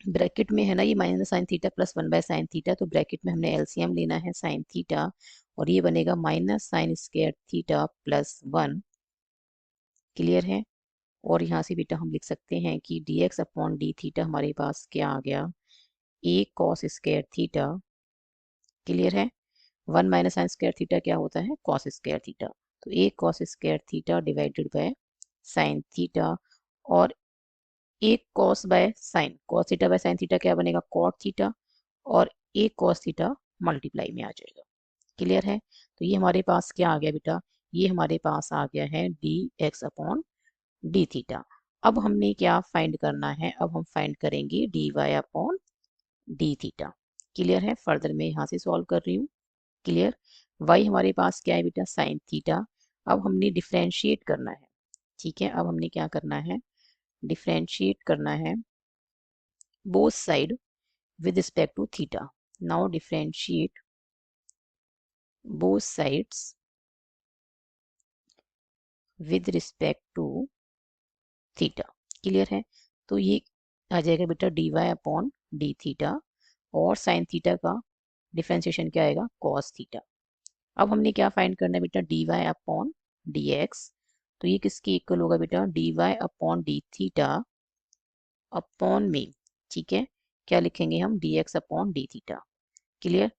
ब्रैकेट में है ना ये minus sine theta plus 1/sin theta, तो ब्रैकेट में हमने एलसीएम लेना है साइन थीटा, और ये बनेगा minus sine square theta plus 1। Clear है। और यहाँ से बेटा हम लिख सकते हैं कि dx अपॉन डी थीटा हमारे पास क्या आ गया ए कॉस स्क्वायर थीटा। क्लियर है। 1 माइनस साइन स्क्वायर थीटा क्या होता है कॉस स्क्वायर थीटा, तो a cos square theta divided by sine theta, और एक cos by sine, cos theta by sine theta क्या बनेगा कॉट थीटा, और एक कॉस थीटा मल्टीप्लाई में आ जाएगा। क्लियर है। तो ये हमारे पास क्या आ गया बेटा, ये हमारे पास आ गया है d x upon d theta. अब हमने क्या फाइंड करना है, अब हम फाइंड करेंगे d y upon d theta. Clear है। फर्दर मैं यहाँ से सॉल्व कर रही हूँ। क्लियर। वाई हमारे पास क्या है बेटा साइन थीटा, अब हमने डिफ्रेंशिएट करना है। ठीक है। अब हमने क्या करना है, डिफ्रेंशिएट करना है both side with respect to theta. Now differentiate both sides with respect to theta. Clear है। तो ये आ जाएगा बेटा d y upon d theta, और साइन थीटा का डिफ्रेंशिएशन क्या आएगा कॉस थीटा। अब हमने क्या फाइंड करना है बेटा d y upon d x, तो ये किसके इक्वल होगा बेटा d y upon d theta upon में, ठीक है, क्या लिखेंगे हम d x upon d theta. Clear.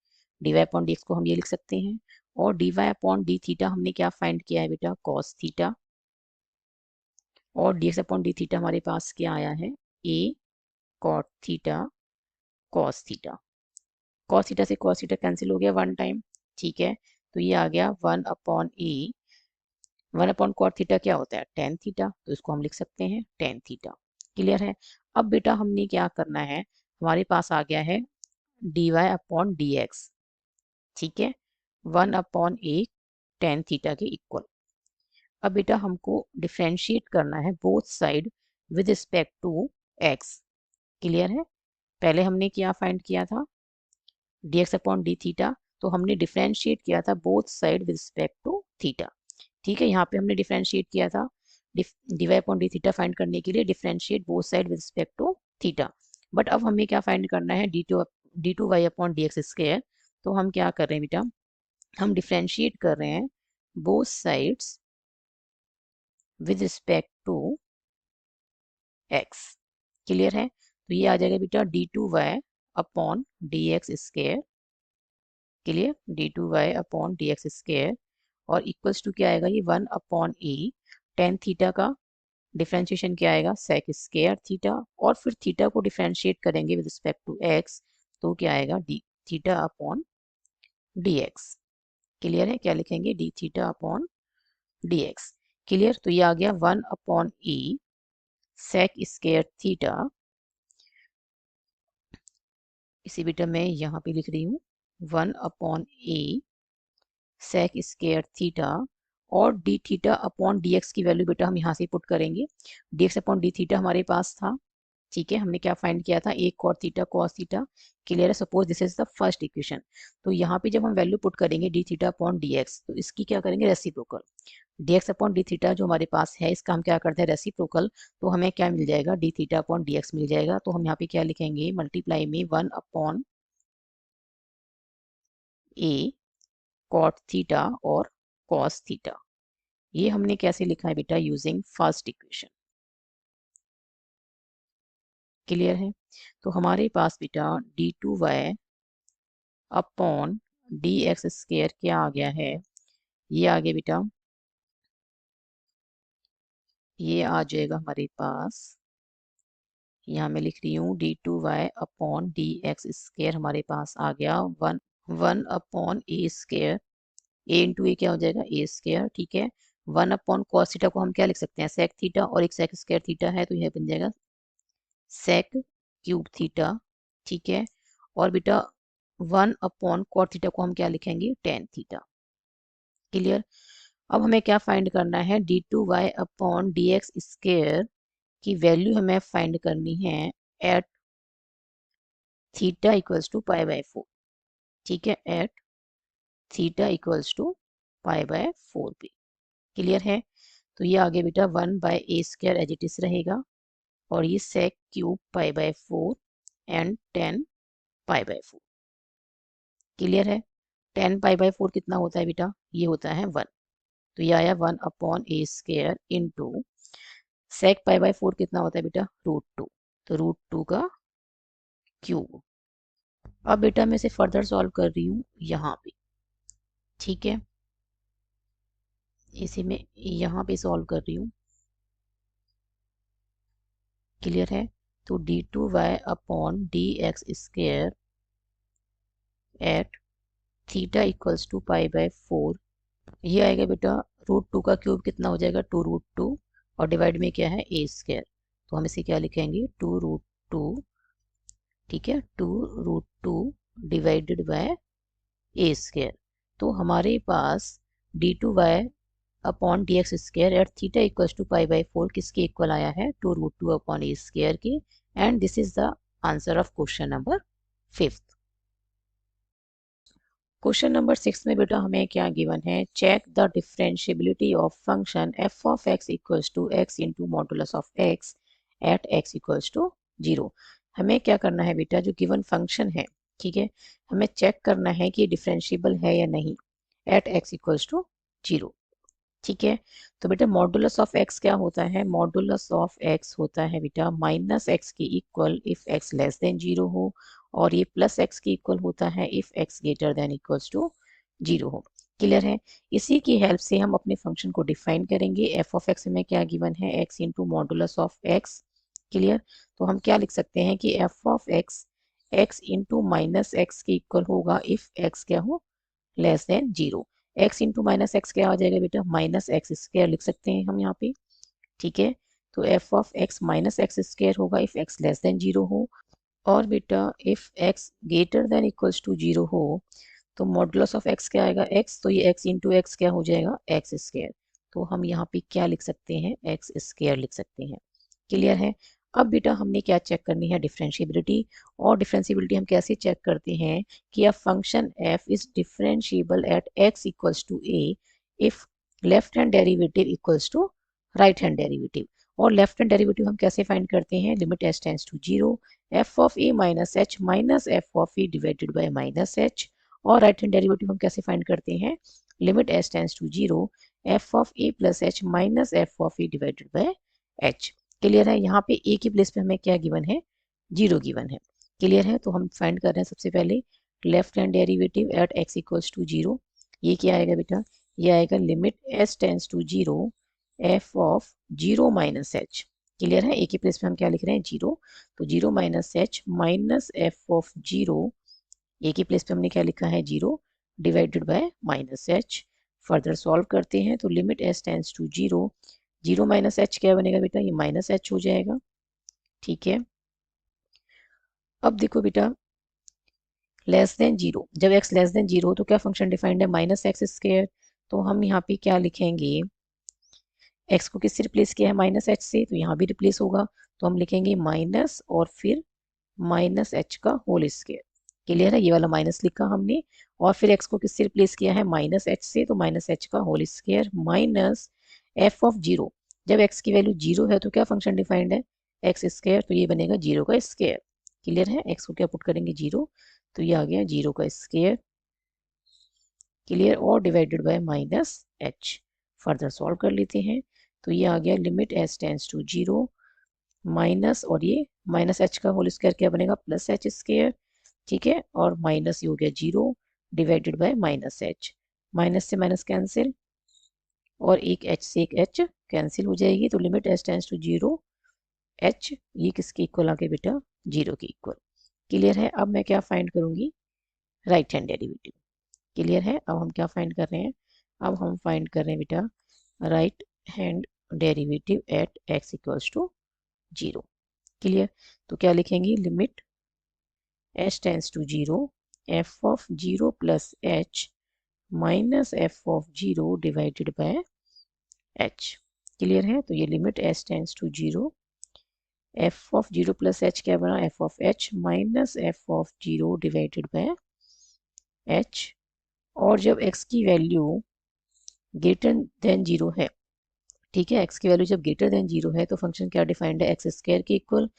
D y upon d x को हम ये लिख सकते हैं, और d y upon d theta हमने क्या फाइंड किया है बेटा कॉस थीटा, और d x upon d theta हमारे पास क्या आया है ए cot theta cos theta. Cos theta से कॉस थीटा कैंसिल हो गया 1 टाइम। ठीक है। तो ये आ गया 1 अपॉन कॉट थीटा क्या होता है टेन थीटा, तो इसको हम लिख सकते हैं टेन थीटा। क्लियर है। अब बेटा हमने क्या करना है, हमारे पास आ गया है d y upon d x. ठीक है। 1/a tan थीटा के इक्वल। अब बेटा हमको डिफ्रेंशिएट करना है both side with respect to x। Clear है? पहले हमने क्या फाइंड किया था, dx अपॉन डी थीटा, तो हमने डिफ्रेंशिएट किया था both side with respect to theta. ठीक है, यहाँ पे हमने डिफ्रेंशिएट किया था dy upon d theta find करने के लिए differentiate both side with respect to theta. But अब हमें क्या फाइंड करना है, d two y upon d x square. तो हम क्या कर रहे हैं बेटा, हम डिफ्रेंशिएट कर रहे हैं both sides with respect to x। Clear है? तो ये आ जाएगा बेटा d2y upon d x square. Clear? d2y upon d x square और इक्वल्स टू क्या आएगा, ये 1/a tan थीटा का डिफ्रेंशिएशन क्या आएगा, sec स्क्वायर थीटा, और फिर थीटा को डिफ्रेंशिएट करेंगे विद रिस्पेक्ट टू x, तो क्या आएगा d theta upon dx। Clear है? क्या लिखेंगे, d theta upon dx। Clear? तो ये आ गया 1/a sec स्क्वायर थीटा। इसी बेटा मैं यहाँ पे लिख रही हूँ 1/a sec स्क्वायर थीटा, और D theta upon d x की वैल्यू बेटा हम यहाँ से पुट करेंगे। D x upon d theta हमारे पास था। ठीक है, हमने क्या फाइंड किया था, एक cot theta cos theta. Clear है? Suppose this is the first equation. तो यहाँ पे जब हम वैल्यू पुट करेंगे d theta upon d x, तो इसकी क्या करेंगे, reciprocal. D x upon d theta जो हमारे पास है, इसका हम क्या करते हैं, रेसिप्रोकल। तो हमें क्या मिल जाएगा, d theta upon d x मिल जाएगा। तो हम यहाँ पे क्या लिखेंगे, मल्टीप्लाई में 1/a कॉट थीटा और कॉस थीटा। ये हमने कैसे लिखा है बेटा, यूजिंग फर्स्ट इक्वेशन। क्लियर है? तो हमारे पास बेटा d2y upon d x square क्या आ गया है, ये आ गया बेटा, ये आ जाएगा हमारे पास, यहाँ मैं लिख रही हूँ d2y upon d x square हमारे पास आ गया 1/a स्क्वायर। ए इंटू ए क्या हो जाएगा, ए स्क्वायर। ठीक है, 1/cos थीटा को हम क्या लिख सकते हैं, सेक थीटा, और एक सेक स्क्वायर थीटा है, तो यह बन जाएगा सेक क्यूब थीटा। ठीक है, और बेटा 1/cot थीटा को हम क्या लिखेंगे, टेन थीटा। क्लियर? अब हमें क्या फाइंड करना है, d2y upon d x square की वैल्यू हमें फाइंड करनी है एट थीटा इक्वल्स टू π/4। ठीक है, एट थीटा इक्वल्स टू π/4 पे। क्लियर है? तो ये आगे बेटा 1/a square as it is रहेगा, और ये सेक क्यूब π/4 एंड 10 π/4। क्लियर है? 10 π/4 कितना होता है बेटा, ये होता है 1। तो ये आया 1/a स्क्वायर इंटू सेक π/4 कितना होता है बेटा, √2। तो √2 का क्यूब। अब बेटा मैं इसे फर्दर सॉल्व कर रही हूँ यहाँ पे। ठीक है, इसे मैं यहाँ पे सॉल्व कर रही हूँ। क्लियर है? तो d2y upon d x square at theta equals to π/4, ये आएगा बेटा √2 का क्यूब कितना हो जाएगा, 2√2, और डिवाइड में क्या है, a स्क्वायर। तो हम इसे क्या लिखेंगे, 2√2। ठीक है, 2√2 डिवाइडेड बाय a स्क्वायर। तो हमारे पास d2y upon d x square at theta equals to π/4 किसके इक्वल आया है, 2√2 अपॉन a स्क्वायर के। And this is the answer of question number 5। Question number 6 में बेटा हमें क्या गिवन है, check the differentiability of function f of x equals to x into modulus of x at x equals to 0। हमें क्या करना है बेटा, जो गिवन फंक्शन है, ठीक है, हमें चेक करना है कि ये डिफरेंशिएबल है या नहीं एट x इक्वल्स टू 0। ठीक है, तो बेटा मॉडुलस ऑफ x क्या होता है, मॉडुलस ऑफ x होता है बेटा माइनस x के equal if x less than 0 हो, और ये प्लस x के इक्वल होता है if x greater than equals to 0 हो। क्लियर है? इसी की हेल्प से हम अपने फंक्शन को डिफाइन करेंगे। f ऑफ x में क्या गिवन है, x into modulus of x। Clear? तो हम क्या लिख सकते हैं कि f of x x into minus x के इक्वल होगा इफ x क्या हो, less than 0। x into minus x क्या आ जाएगा बेटा, माइनस एक्स स्क्वायर लिख सकते हैं हम यहाँ पे। ठीक है, तो f of x minus x square होगा इफ x लेस देन 0 हो, और बेटा if x greater than equals to 0 हो, तो मॉडुलस ऑफ एक्स क्या आएगा एक्स, तो ये एक्स इंटू एक्स क्या हो जाएगा एक्स स्क्वायर। तो हम यहाँ पे क्या लिख सकते हैं एक्स स्क्वायर लिख सकते हैं। क्लियर है। अब बेटा हमने क्या चेक करनी है डिफरेंशिएबिलिटी। और डिफरेंशिएबिलिटी हम कैसे चेक करते हैं कि a function f is differentiable at x equals to a if left hand derivative equals to right hand derivative. और लेफ्ट हैंड डेरिवेटिव हम कैसे फाइंड करते हैं, limit S tends to zero f of a minus h minus f of a divided by minus h. और right hand derivative हम कैसे find करते हैं, limit S tends to zero f of a plus h minus f of a divided by h. Clear है। यहाँ पे ए की place पे हमें क्या गिवन है, जीरो गिवन है। क्लियर है। तो हम फाइंड कर रहे हैं सबसे पहले left hand derivative at x equals to zero. ये क्या आएगा बेटा, ये आएगा limit S tends to zero f of zero minus h. Clear है। ए की प्लेस पे हम क्या लिख रहे हैं जीरो, तो zero minus h minus f of zero, a की प्लेस पे हमने क्या लिखा है zero divided by minus h. Further solve करते हैं तो limit S tends to zero, zero minus h क्या बनेगा बेटा, ये माइनस एच हो जाएगा। ठीक है। अब देखो बेटा लेस देन जीरो, जब एक्स लेस देन जीरो तो क्या फंक्शन डिफाइंड है माइनस एक्स स्क्वायर। तो हम यहाँ पे क्या लिखेंगे, एक्स को किससे रिप्लेस किया है माइनस एच से, तो यहाँ भी रिप्लेस होगा। तो हम लिखेंगे माइनस और फिर माइनस एच का होल स्क्वायर। क्लियर है। ये वाला माइनस लिखा हमने और फिर एक्स को किससे रिप्लेस किया है माइनस एच से, तो माइनस एच का whole square minus f of zero. जब एक्स की वैल्यू जीरो है तो क्या फंक्शन डिफाइंड है एक्स स्क्वायर, तो ये बनेगा जीरो का स्क्वायर। क्लियर है। एक्स को क्या पुट करेंगे जीरो, तो ये आ गया जीरो का स्क्वायर। क्लियर। और divided by minus h. Further solve कर लेते हैं तो ये आ गया limit h tends to zero minus और ये माइनस एच का होल स्क्वायर क्या बनेगा प्लस एच स्क्वायर। ठीक है। और माइनस ये हो गया zero divided by minus h, minus से माइनस कैंसिल और एक एच से एक एच कैंसिल हो जाएगी। तो limit h tends to zero h, ये किसके इक्वल आ गया बेटा जीरो के इक्वल। क्लियर है। अब मैं क्या फाइंड करूंगी, राइट हैंड डेरिवेटिव। क्लियर है। अब हम क्या फाइंड कर रहे हैं, अब हम फाइंड कर रहे हैं बेटा right hand derivative at x equals to zero. Clear. तो क्या लिखेंगे, limit h tends to zero f of zero plus h minus f of zero divided by h. Clear है। तो ये limit h tends to zero f of zero plus h क्या बना, f of h minus f of zero divided by h. और जब x की value greater than zero है, ठीक है, एक्स की वैल्यू जब ग्रेटर देन जीरो है तो फंक्शन क्या डिफाइंड है एक्स स्क्वायर के इक्वल।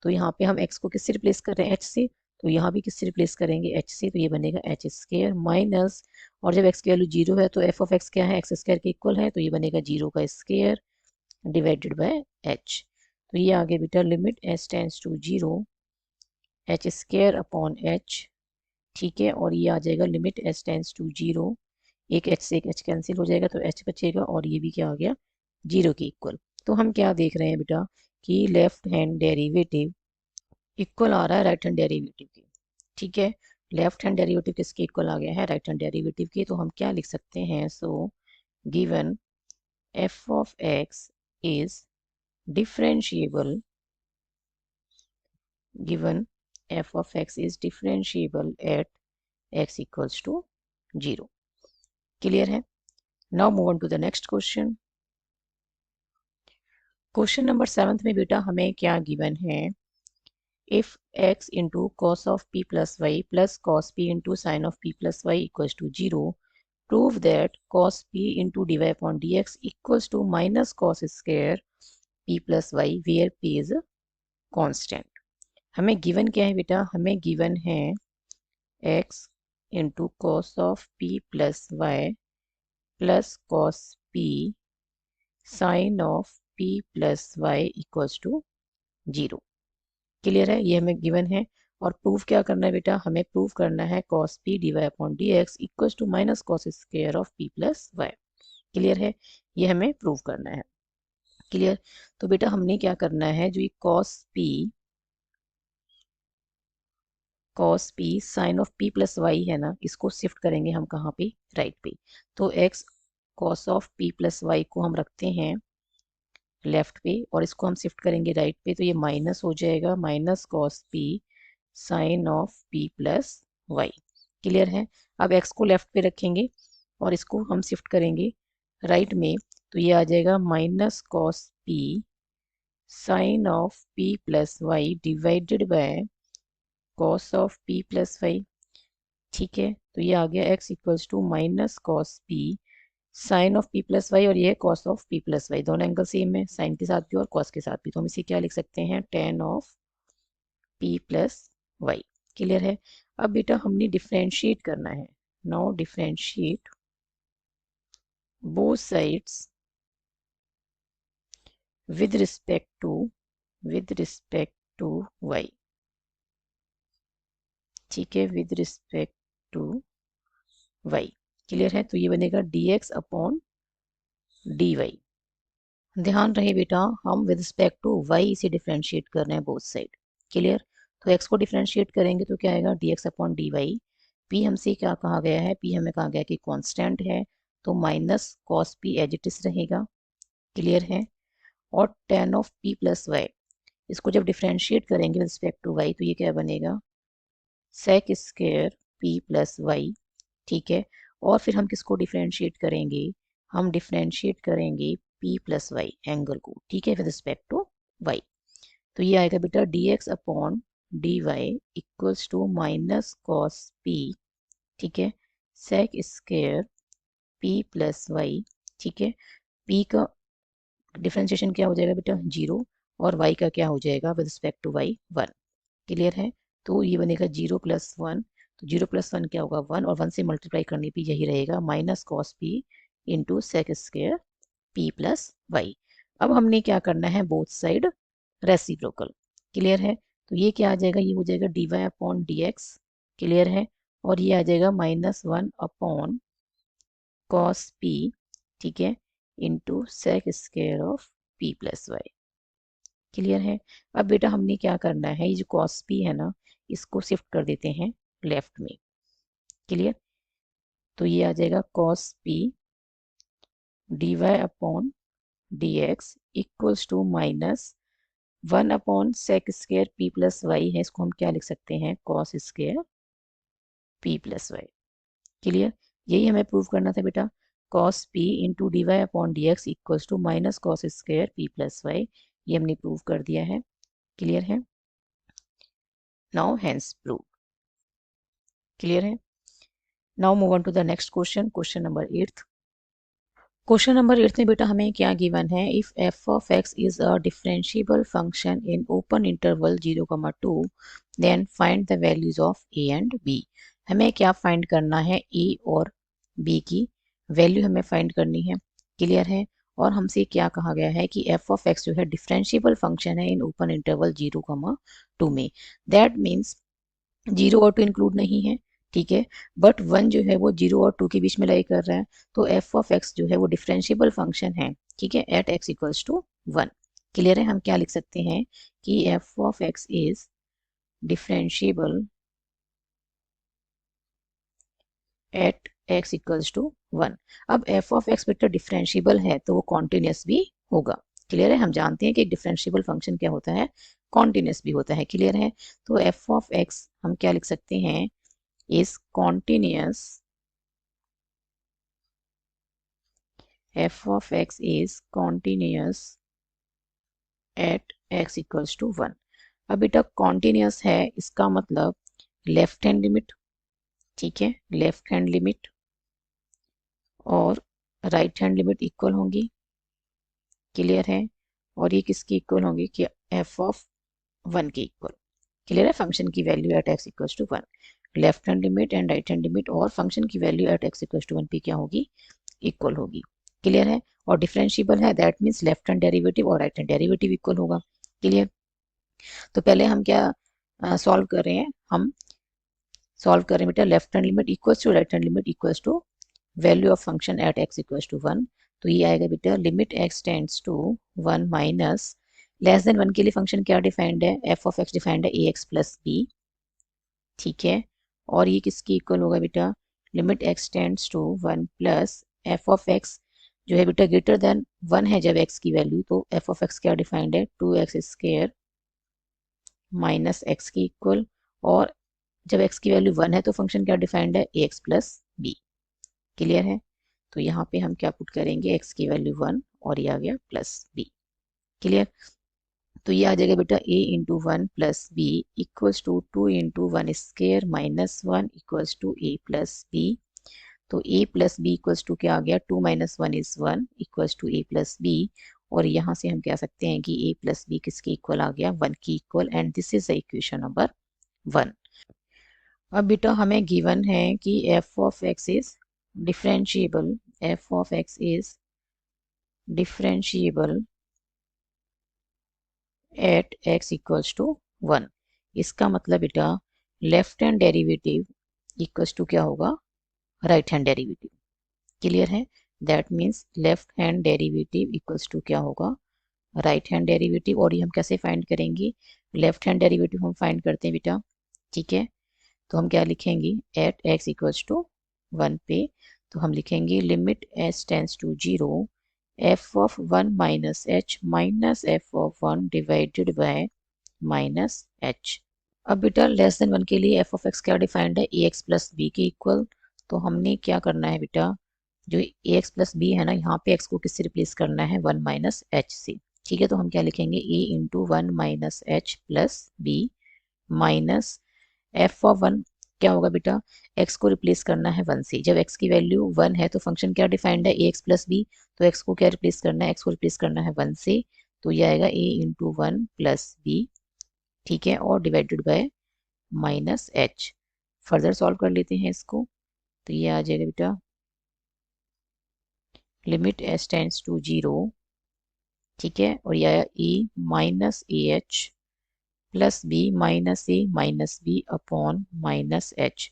तो यहाँ पे हम एक्स को किससे रिप्लेस कर रहे हैं एच से, तो यहाँ भी किससे रिप्लेस करेंगे एच से, तो ये बनेगा एच स्क्वायर माइनस, और जब एक्स की वैल्यू जीरो है तो एफ ऑफ एक्स क्या है एक्स स्क्वायर के इक्वल है, तो ये बनेगा जीरो का स्क्वायर डिवाइडेड बाय एच। तो ये आगे बेटा limit h tends to zero h square upon h. ठीक है। और ये आ जाएगा limit h tends to zero, एक एच से एक एच कैंसिल हो जाएगा तो एच बचेगा और ये भी क्या आ गया जीरो के इक्वल। तो हम क्या देख रहे हैं बेटा कि लेफ्ट हैंड डेरिवेटिव इक्वल आ रहा है राइट हैंड डेरिवेटिव के। ठीक है। लेफ्ट हैंड डेरिवेटिव किसके इक्वल आ गया है राइट हैंड डेरिवेटिव के। तो हम क्या लिख सकते हैं, so given f of x is differentiable, given f of x is differentiable at x equals to zero. Clear है। Now move on to the next question. Question number 7 में बेटा हमें क्या गिवन है, if x into cos of p plus y plus cos p into sin of p plus y equals to 0, prove that cos p into dy upon dx equals to minus cos square p plus y where p is constant। हमें given क्या है बेटा, हमें given है x into cos of p plus y plus cos p sin of p plus y equals to 0। Clear है। ये हमें given है और प्रूफ क्या करना है बेटा, हमें प्रूफ करना है cos p dy upon dx equals to minus cos square of p plus y। Clear है। ये हमें प्रूफ करना है। क्लियर। तो बेटा हमने क्या करना है, जो ये cos p sine of p plus y है ना, इसको शिफ्ट करेंगे हम कहाँ पे, राइट पे। तो x cos of p plus y को हम रखते हैं लेफ्ट पे और इसको हम शिफ्ट करेंगे राइट पे, तो ये माइनस हो जाएगा minus cos p sine of p plus y. Clear है। अब x को लेफ्ट पे रखेंगे और इसको हम शिफ्ट करेंगे राइट में, तो ये आ जाएगा minus cos p sine of p plus y divided by cos of p plus y. ठीक है, तो ये आ गया x equals to minus cos p sine of p plus y, और ये है cos of p plus y, दोनों एंगल सेम है, साइन के साथ भी और कॉस के साथ भी, तो हम इसे क्या लिख सकते हैं, tan of p plus y. Clear है। अब बेटा हमने डिफ्रेंशिएट करना है। Now differentiate both sides with respect to y। ठीक है, with respect to y। Clear है, तो ये बनेगा dx अपॉन dy। ध्यान रहे बेटा हम विद रिस्पेक्ट टू y इसे डिफरेंशिएट कर रहे हैं बोथ साइड। क्लियर, तो x को डिफरेंशिएट करेंगे तो क्या आएगा, dx अपॉन dy। p हमसे क्या कहा गया है, p हमें कहा गया कि कांस्टेंट है, तो minus cos p as it is रहेगा। क्लियर है, और tan of p plus y, इसको जब डिफरेंशिएट करेंगे विद रिस्पेक्ट टू y तो ये क्या बनेगा, sec square p plus y. ठीक है, और फिर हम किसको डिफरेंशिएट करेंगे, हम डिफरेंशिएट करेंगे p प्लस वाई एंगल को। ठीक है, विद रिस्पेक्ट टू y, तो ये आएगा बेटा dx upon dy equals to minus cos p। ठीक है, sec square p plus y. ठीक है, p का डिफरेंशिएशन क्या हो जाएगा बेटा, जीरो, और y का क्या हो जाएगा with respect to y, one. Clear है, तो ये बनेगा जीरो प्लस वन, तो जीरो प्लस वन क्या होगा, वन, और वन से मल्टीप्लाई करने पे यही रहेगा minus cos p into sec square p plus y. अब हमने क्या करना है, बोथ साइड रेसिप्रोकल। क्लियर है, तो ये क्या आ जाएगा, ये हो जाएगा d y upon d x. Clear है, और ये आ जाएगा minus one upon cos p. ठीक है, into sec square of p plus y. Clear है, अब बेटा हमने क्या करना है, ये जो कॉस पी है ना, इसको शिफ्ट कर देते हैं लेफ्ट में। क्लियर, तो ये आ जाएगा cos p d y upon d x equals to minus one upon sec square p plus y है, इसको हम क्या लिख सकते हैं, cos square p plus y. Clear, यही हमें प्रूव करना था बेटा, cos p into d y upon d x equals to minus cos square p plus y, ये हमने प्रूव कर दिया है। क्लियर है, नाउ हेंस प्रूव। क्लियर है, now move on to the next question, question number 8। Question number 8 में बेटा हमें क्या गिवन है, if f of x is a differentiable function in open interval 0,2 then find the values of a and b. हमें क्या find करना है, ए और बी की वैल्यू हमें फाइंड करनी है। क्लियर है, और हमसे क्या कहा गया है कि एफ ऑफ एक्स जो है डिफरेंशिएबल फंक्शन है इन ओपन इंटरवल 0,2 में। दैट मीन्स जीरो और टू इंक्लूड नहीं है। ठीक है, बट वन जो है वो जीरो और टू के बीच में लाई कर रहा है, तो एफ ऑफ एक्स जो है वो डिफरेंशिएबल फंक्शन है। ठीक है, at x equals to one. Clear है, हम क्या लिख सकते हैं कि f of x is differentiable at x equals to one. अब एफ ऑफ एक्स बेटा डिफरेंशिएबल है तो वो कॉन्टिन्यूस भी होगा। क्लियर है, हम जानते हैं कि एक डिफरेंशिएबल फंक्शन क्या होता है, कॉन्टिन्यूस भी होता है। क्लियर है, तो एफ ऑफ एक्स हम क्या लिख सकते हैं, is continuous, f of x is continuous at x equals to 1। अब बेटा continuous है, इसका मतलब लेफ्ट हैंड लिमिट, ठीक है, लेफ्ट हैंड लिमिट और राइट हैंड लिमिट इक्वल होंगी। क्लियर है, और ये किसकी इक्वल होंगी, कि f ऑफ 1 के इक्वल। क्लियर है, फंक्शन की value at x equals to 1, left hand limit and right hand limit और फंक्शन की value at x equals to 1 पे क्या होगी, इक्वल होगी। क्लियर है, और डिफरेंशिएबल है, that means left hand derivative और राइट हैंड डेरिवेटिव इक्वल होगा। क्लियर, तो पहले हम क्या सॉल्व कर रहे हैं, हम सॉल्व कर रहे हैं बेटा left hand limit equals to right hand limit equals to value of function at x equals to 1। तो ये आएगा बेटा limit x tends to 1 minus less than 1 के लिए फंक्शन क्या डिफाइंड है, एफ ऑफ एक्स डिफाइंड है ए एक्स प्लस बी। ठीक है, और ये किसकी इक्वल होगा बेटा, limit x tends to 1 plus f of x जो है बेटा ग्रेटर देन 1 है जब x की वैल्यू, तो एफ ऑफ एक्स क्या डिफाइंड है, 2x स्क्वायर माइनस एक्स की इक्वल, और जब x की वैल्यू 1 है तो फंक्शन क्या डिफाइंड है, ax प्लस बी। क्लियर है। तो यहाँ पे हम क्या पुट करेंगे, x की वैल्यू 1 और ये आ गया प्लस बी। क्लियर। तो ये आ जाएगा बेटा a into one plus b equals to 2 into one square minus 1 equals to a plus b. तो a plus b equals to क्या आ गया, 2 minus one is 1 equals to a plus b. और यहाँ से हम कह सकते हैं कि a प्लस बी किसके इक्वल आ गया, 1 की equal, and this is the equation number 1। अब बेटा हमें गिवन है कि f of x is differentiable, f of x is differentiable at x equals to 1। इसका मतलब बेटा left hand derivative equals to क्या होगा, राइट हैंड डेरिवेटिव। क्लियर है। That means left hand derivative equals to क्या होगा, राइट हैंड डेरिवेटिव। और ये हम कैसे फाइंड करेंगे, लेफ्ट हैंड डेरिवेटिव हम फाइंड करते हैं बेटा। ठीक है। तो हम क्या लिखेंगे, एट x इक्वल्स टू 1 पे तो हम लिखेंगे limit s tends to 0 f of 1 minus h minus f of 1 divided by minus h। अब बेटा लेस देन 1 के लिए f ऑफ x क्या डिफाइंड है, ax प्लस b के इक्वल। तो हमने क्या करना है बेटा, जो ax प्लस b है ना, यहाँ पे x को किससे रिप्लेस करना है, 1 माइनस h से। ठीक है। तो हम क्या लिखेंगे, a into 1 minus h plus b minus f of 1 क्या होगा बेटा, x को रिप्लेस करना है 1 से। जब x की वैल्यू 1 है तो फंक्शन क्या डिफाइंड है, ax प्लस b। तो x को क्या रिप्लेस करना है, x को रिप्लेस करना है 1 से। तो ये आएगा a इंटू 1 प्लस b। ठीक है। और divided by minus h। Further solve कर लेते हैं इसको। तो ये आ जाएगा बेटा लिमिट s टेंड्स टू 0। ठीक है। और ये आया e minus a h plus b minus b upon minus h.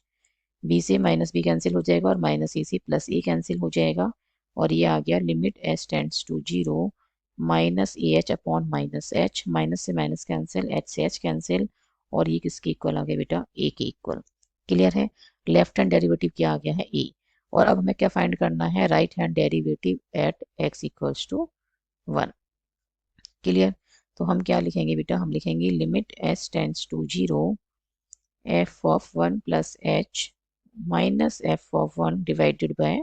B से माइनस बी कैंसिल हो जाएगा और माइनस ए से प्लस ए कैंसिल हो जाएगा। और ये आ गया limit s tends to 0 minus a h upon minus h. Minus से माइनस कैंसिल, एच से एच कैंसिल, और ये किसके इक्वल आ गया बेटा, ए के इक्वल। क्लियर है। लेफ्ट हैंड डेरिवेटिव क्या आ गया है, ए। और अब हमें क्या फाइंड करना है, right hand derivative at x equals to 1। Clear. तो हम क्या लिखेंगे बेटा, हम लिखेंगे limit s tends to 0 f of 1 plus h minus f of 1 divided by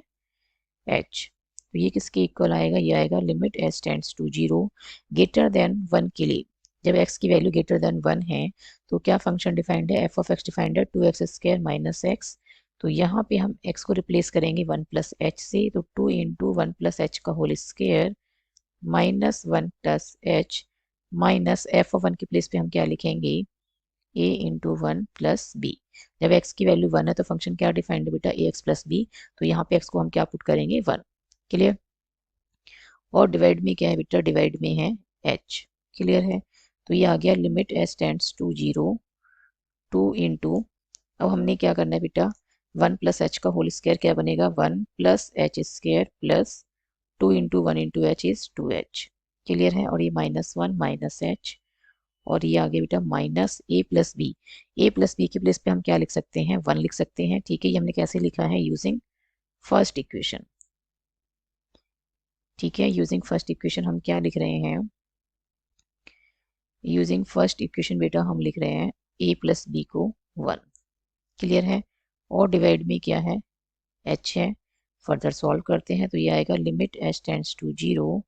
h। तो ये किसके इक्वल आएगा, ये आएगा limit s tends to 0 greater than 1 के लिए। जब x की वैल्यू ग्रेटर देन 1 है तो क्या फंक्शन डिफाइंड है, f ऑफ x डिफाइंड है 2x स्क्वायर माइनस x। तो यहाँ पे हम x को रिप्लेस करेंगे 1 प्लस h से। तो 2 इंटू 1 प्लस h का whole square minus 1 plus h minus f of 1 की प्लेस पे हम क्या लिखेंगे, a इंटू 1 प्लस बी। जब x की वैल्यू 1 है तो फंक्शन क्या डिफाइंड है बेटा, ax प्लस b। तो यहाँ पे x को हम क्या पुट करेंगे, 1। क्लियर। और डिवाइड में क्या है बेटा, डिवाइड में है h। क्लियर है। तो ये आ गया limit s tends to 0 2 into, अब हमने क्या करना है बेटा, 1 प्लस h का होल स्क्वायर क्या बनेगा, 1 plus h square plus 2 into 1 into h is 2h। Clear है। और ये माइनस 1 माइनस h, और ये आगे बेटा minus a plus b. a plus b के प्लेस पे हम क्या लिख सकते हैं, 1 लिख सकते हैं। ठीक है। ये हमने कैसे लिखा है, यूजिंग फर्स्ट इक्वेशन। ठीक है। यूजिंग फर्स्ट इक्वेशन हम क्या लिख रहे हैं, यूजिंग फर्स्ट इक्वेशन बेटा हम लिख रहे हैं a प्लस बी को 1। क्लियर है। और डिवाइड में क्या है, h है। फर्दर सॉल्व करते हैं तो ये आएगा लिमिट h टेंड्स टू 0,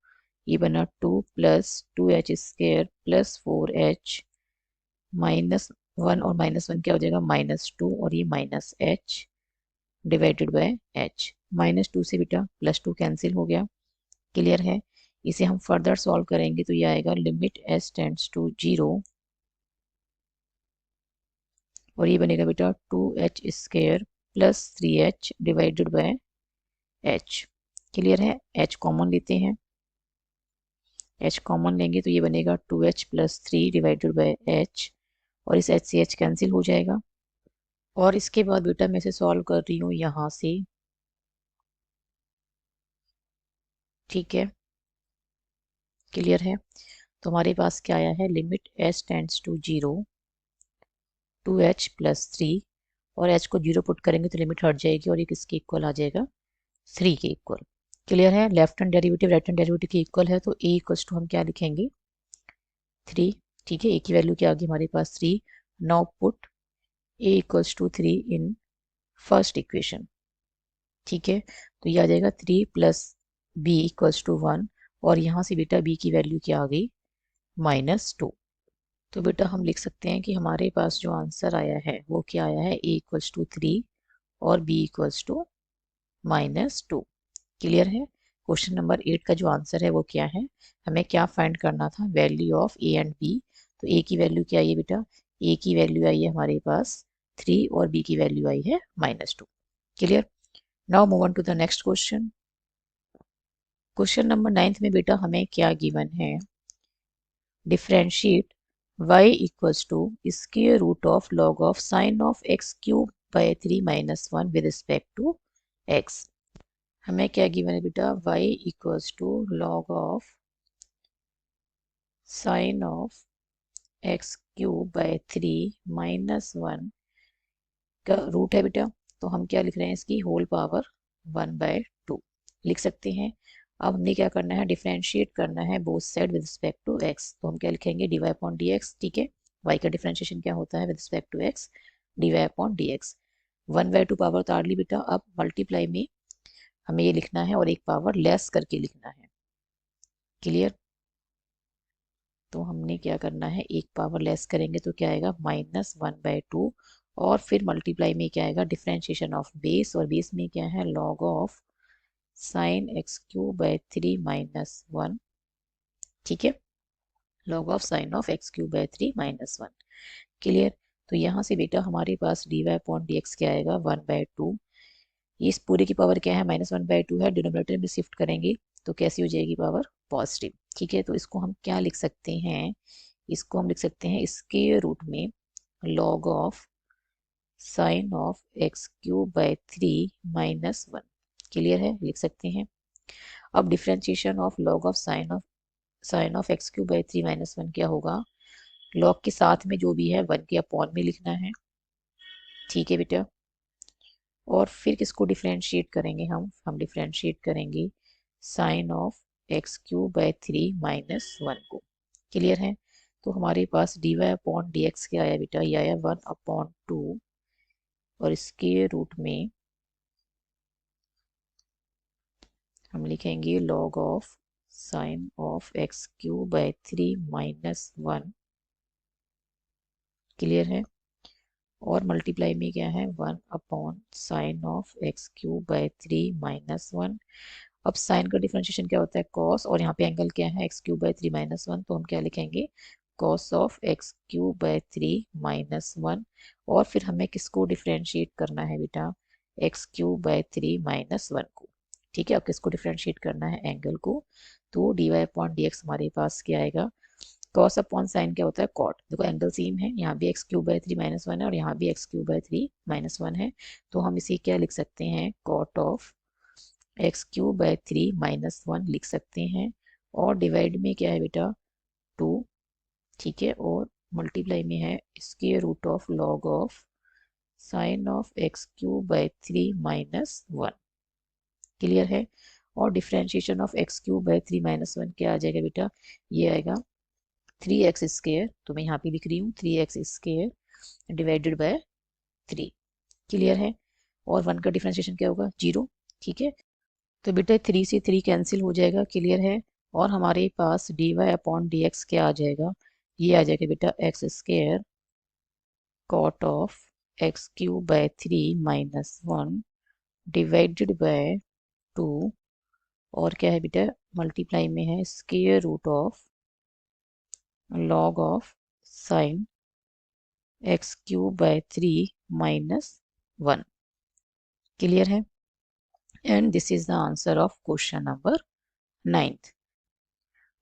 ये बना 2 plus 2h square plus 4h minus 1 और माइनस 1 क्या हो जाएगा, माइनस 2, और ये minus h divided by h। Minus 2 से बेटा प्लस 2 कैंसिल हो गया। क्लियर है। इसे हम फर्दर सॉल्व करेंगे तो ये आएगा लिमिट s टेंड्स टू 0, और ये बनेगा बेटा 2h square plus 3h divided by h। Clear है। h कॉमन लेते हैं, h कॉमन लेंगे तो ये बनेगा 2h plus 3 divided by h, और इस h से h कैंसिल हो जाएगा। और इसके बाद बेटा मैं इसे सॉल्व कर रही हूँ यहाँ से। ठीक है। क्लियर है। तो हमारे पास क्या आया है, limit s tends to 0 2h plus 3, और h को 0 पुट करेंगे तो लिमिट हट जाएगी और ये किसके इक्वल आ जाएगा, 3 के इक्वल। क्लियर है। Left hand derivative right hand derivative के इक्वल है तो a इक्वल्स टू हम क्या लिखेंगे, 3। ठीक है। a की वैल्यू क्या आ गई हमारे पास, 3। Now put a equals to 3 in first equation. ठीक है, तो ये आ जाएगा 3 प्लस b इक्वल्स टू 1 और यहाँ से बेटा b की वैल्यू क्या आ गई -2। तो बेटा हम लिख सकते हैं कि हमारे पास जो आंसर आया है वो क्या आया है, a इक्वल्स टू 3 और b इक्वल्स टू -2। क्लियर है। क्वेश्चन नंबर 8 का जो आंसर है वो क्या है, हमें क्या फाइंड करना था, value of a and b। तो a की वैल्यू क्या आई है बेटा, a की वैल्यू आई है हमारे पास 3 और b की वैल्यू आई है -2। Clear. Now move on to the next question. Question number 9 में बेटा हमें क्या गिवन है, differentiate y equals to square root of log of sine of x cube by 3 minus 1 with respect to x। हमें क्या given है बेटा, y equals to log of sine of x cube by 3 minus 1 का root है बेटा, तो हम क्या लिख रहे हैं, इसकी होल पावर 1/2 लिख सकते हैं। अब हमने क्या करना है, डिफरेंशिएट करना है both side with respect to x, तो हम क्या लिखेंगे dy अपॉन dx। ठीक है, y का डिफरेंशिएशन क्या होता है with respect to x, dy upon dx। 1/2 power उतार ली बेटा, अब मल्टीप्लाई में हमें ये लिखना है और एक पावर लेस करके लिखना है। क्लियर। तो हमने क्या करना है, एक पावर लेस करेंगे तो क्या आएगा -1/2 और फिर मल्टीप्लाई में क्या आएगा, डिफरेंशिएशन ऑफ बेस, और बेस में क्या है log of sine x cube by 3 minus 1। ठीक है, log of sine of x cube by 3 minus 1। Clear. तो यहाँ से बेटा हमारे पास dy अपॉन dx क्या आएगा 1/2। इस पूरे की पावर क्या है -1/2 है, डिनोमिनेटर में शिफ्ट करेंगे तो कैसी हो जाएगी पावर पॉजिटिव। ठीक है, तो इसको हम क्या लिख सकते हैं, इसको हम लिख सकते हैं स्क्वायर रूट में log of sine of x cube by 3 minus 1। Clear है, लिख सकते हैं। अब differentiation of log of sine of x cube by 3 minus 1 क्या होगा, log के साथ में जो भी है 1 के अपॉन में लिखना है। ठीक है बेटा, और फिर किसको डिफरेंशिएट करेंगे, हम डिफरेंशिएट करेंगे sine of x cube by 3 minus 1 को। क्लियर है। तो हमारे पास dy अपॉन dx क्या आया बेटा, ये आया 1/2 और स्क्वायर रूट में हम लिखेंगे log of sine of x cube by 3 minus 1। Clear है, और मल्टीप्लाई में क्या है 1 upon sine of x cube by 3 minus 1। अब साइन का डिफरेंशिएशन क्या होता है कॉस, और यहाँ पे एंगल क्या है x क्यूब बाय 3 माइनस 1, तो हम क्या लिखेंगे cos of x cube by 3 minus 1। और फिर हमें किसको डिफरेंशिएट करना है बेटा, x क्यूब बाय 3 माइनस 1 को। ठीक है, अब किसको डिफरेंशिएट करना है, एंगल को। तो dy अपॉन dx हमारे पास क्या आएगा, कॉस अपॉन साइन क्या होता है कॉट। देखो एंगल सेम है, यहाँ भी x क्यूब बाय 3 माइनस 1 है और यहाँ भी x क्यूब बाय 3 माइनस 1 है, तो हम इसे क्या लिख सकते हैं, cot of x cube by 3 minus 1 लिख सकते हैं। और डिवाइड में क्या है बेटा 2। ठीक है, और मल्टीप्लाई में है square root of log of sine of x cube by 3 minus 1। Clear है। और differentiation of x cube by 3 minus 1 क्या आ जाएगा बेटा, ये आएगा 3x स्क्वायर, तो मैं यहाँ पे लिख रही हूँ 3x square divided bye 3। Clear है, और 1 का डिफरेंशिएशन क्या होगा 0। ठीक है, तो बेटा 3 से 3 कैंसिल हो जाएगा। क्लियर है, और हमारे पास dy अपॉन dx क्या आ जाएगा, ये आ जाएगा बेटा x square cot of x cube by 3 minus 1 divided by 2, और क्या है बेटा मल्टीप्लाई में है square root of log of sine x cube by 3 minus 1। Clear है, and this is the answer of question number 9th।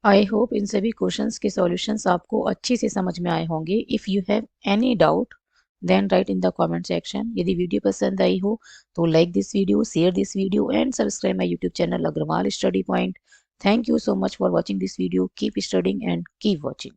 I hope in सभी questions के solutions आपको अच्छे से समझ में आए होंगे। If you have any doubt then write in the comment section. यदि वीडियो पसंद आई हो तो like this video, share this video and subscribe my YouTube channel Agarwal study point. Thank you so much for watching this video. Keep studying and keep watching.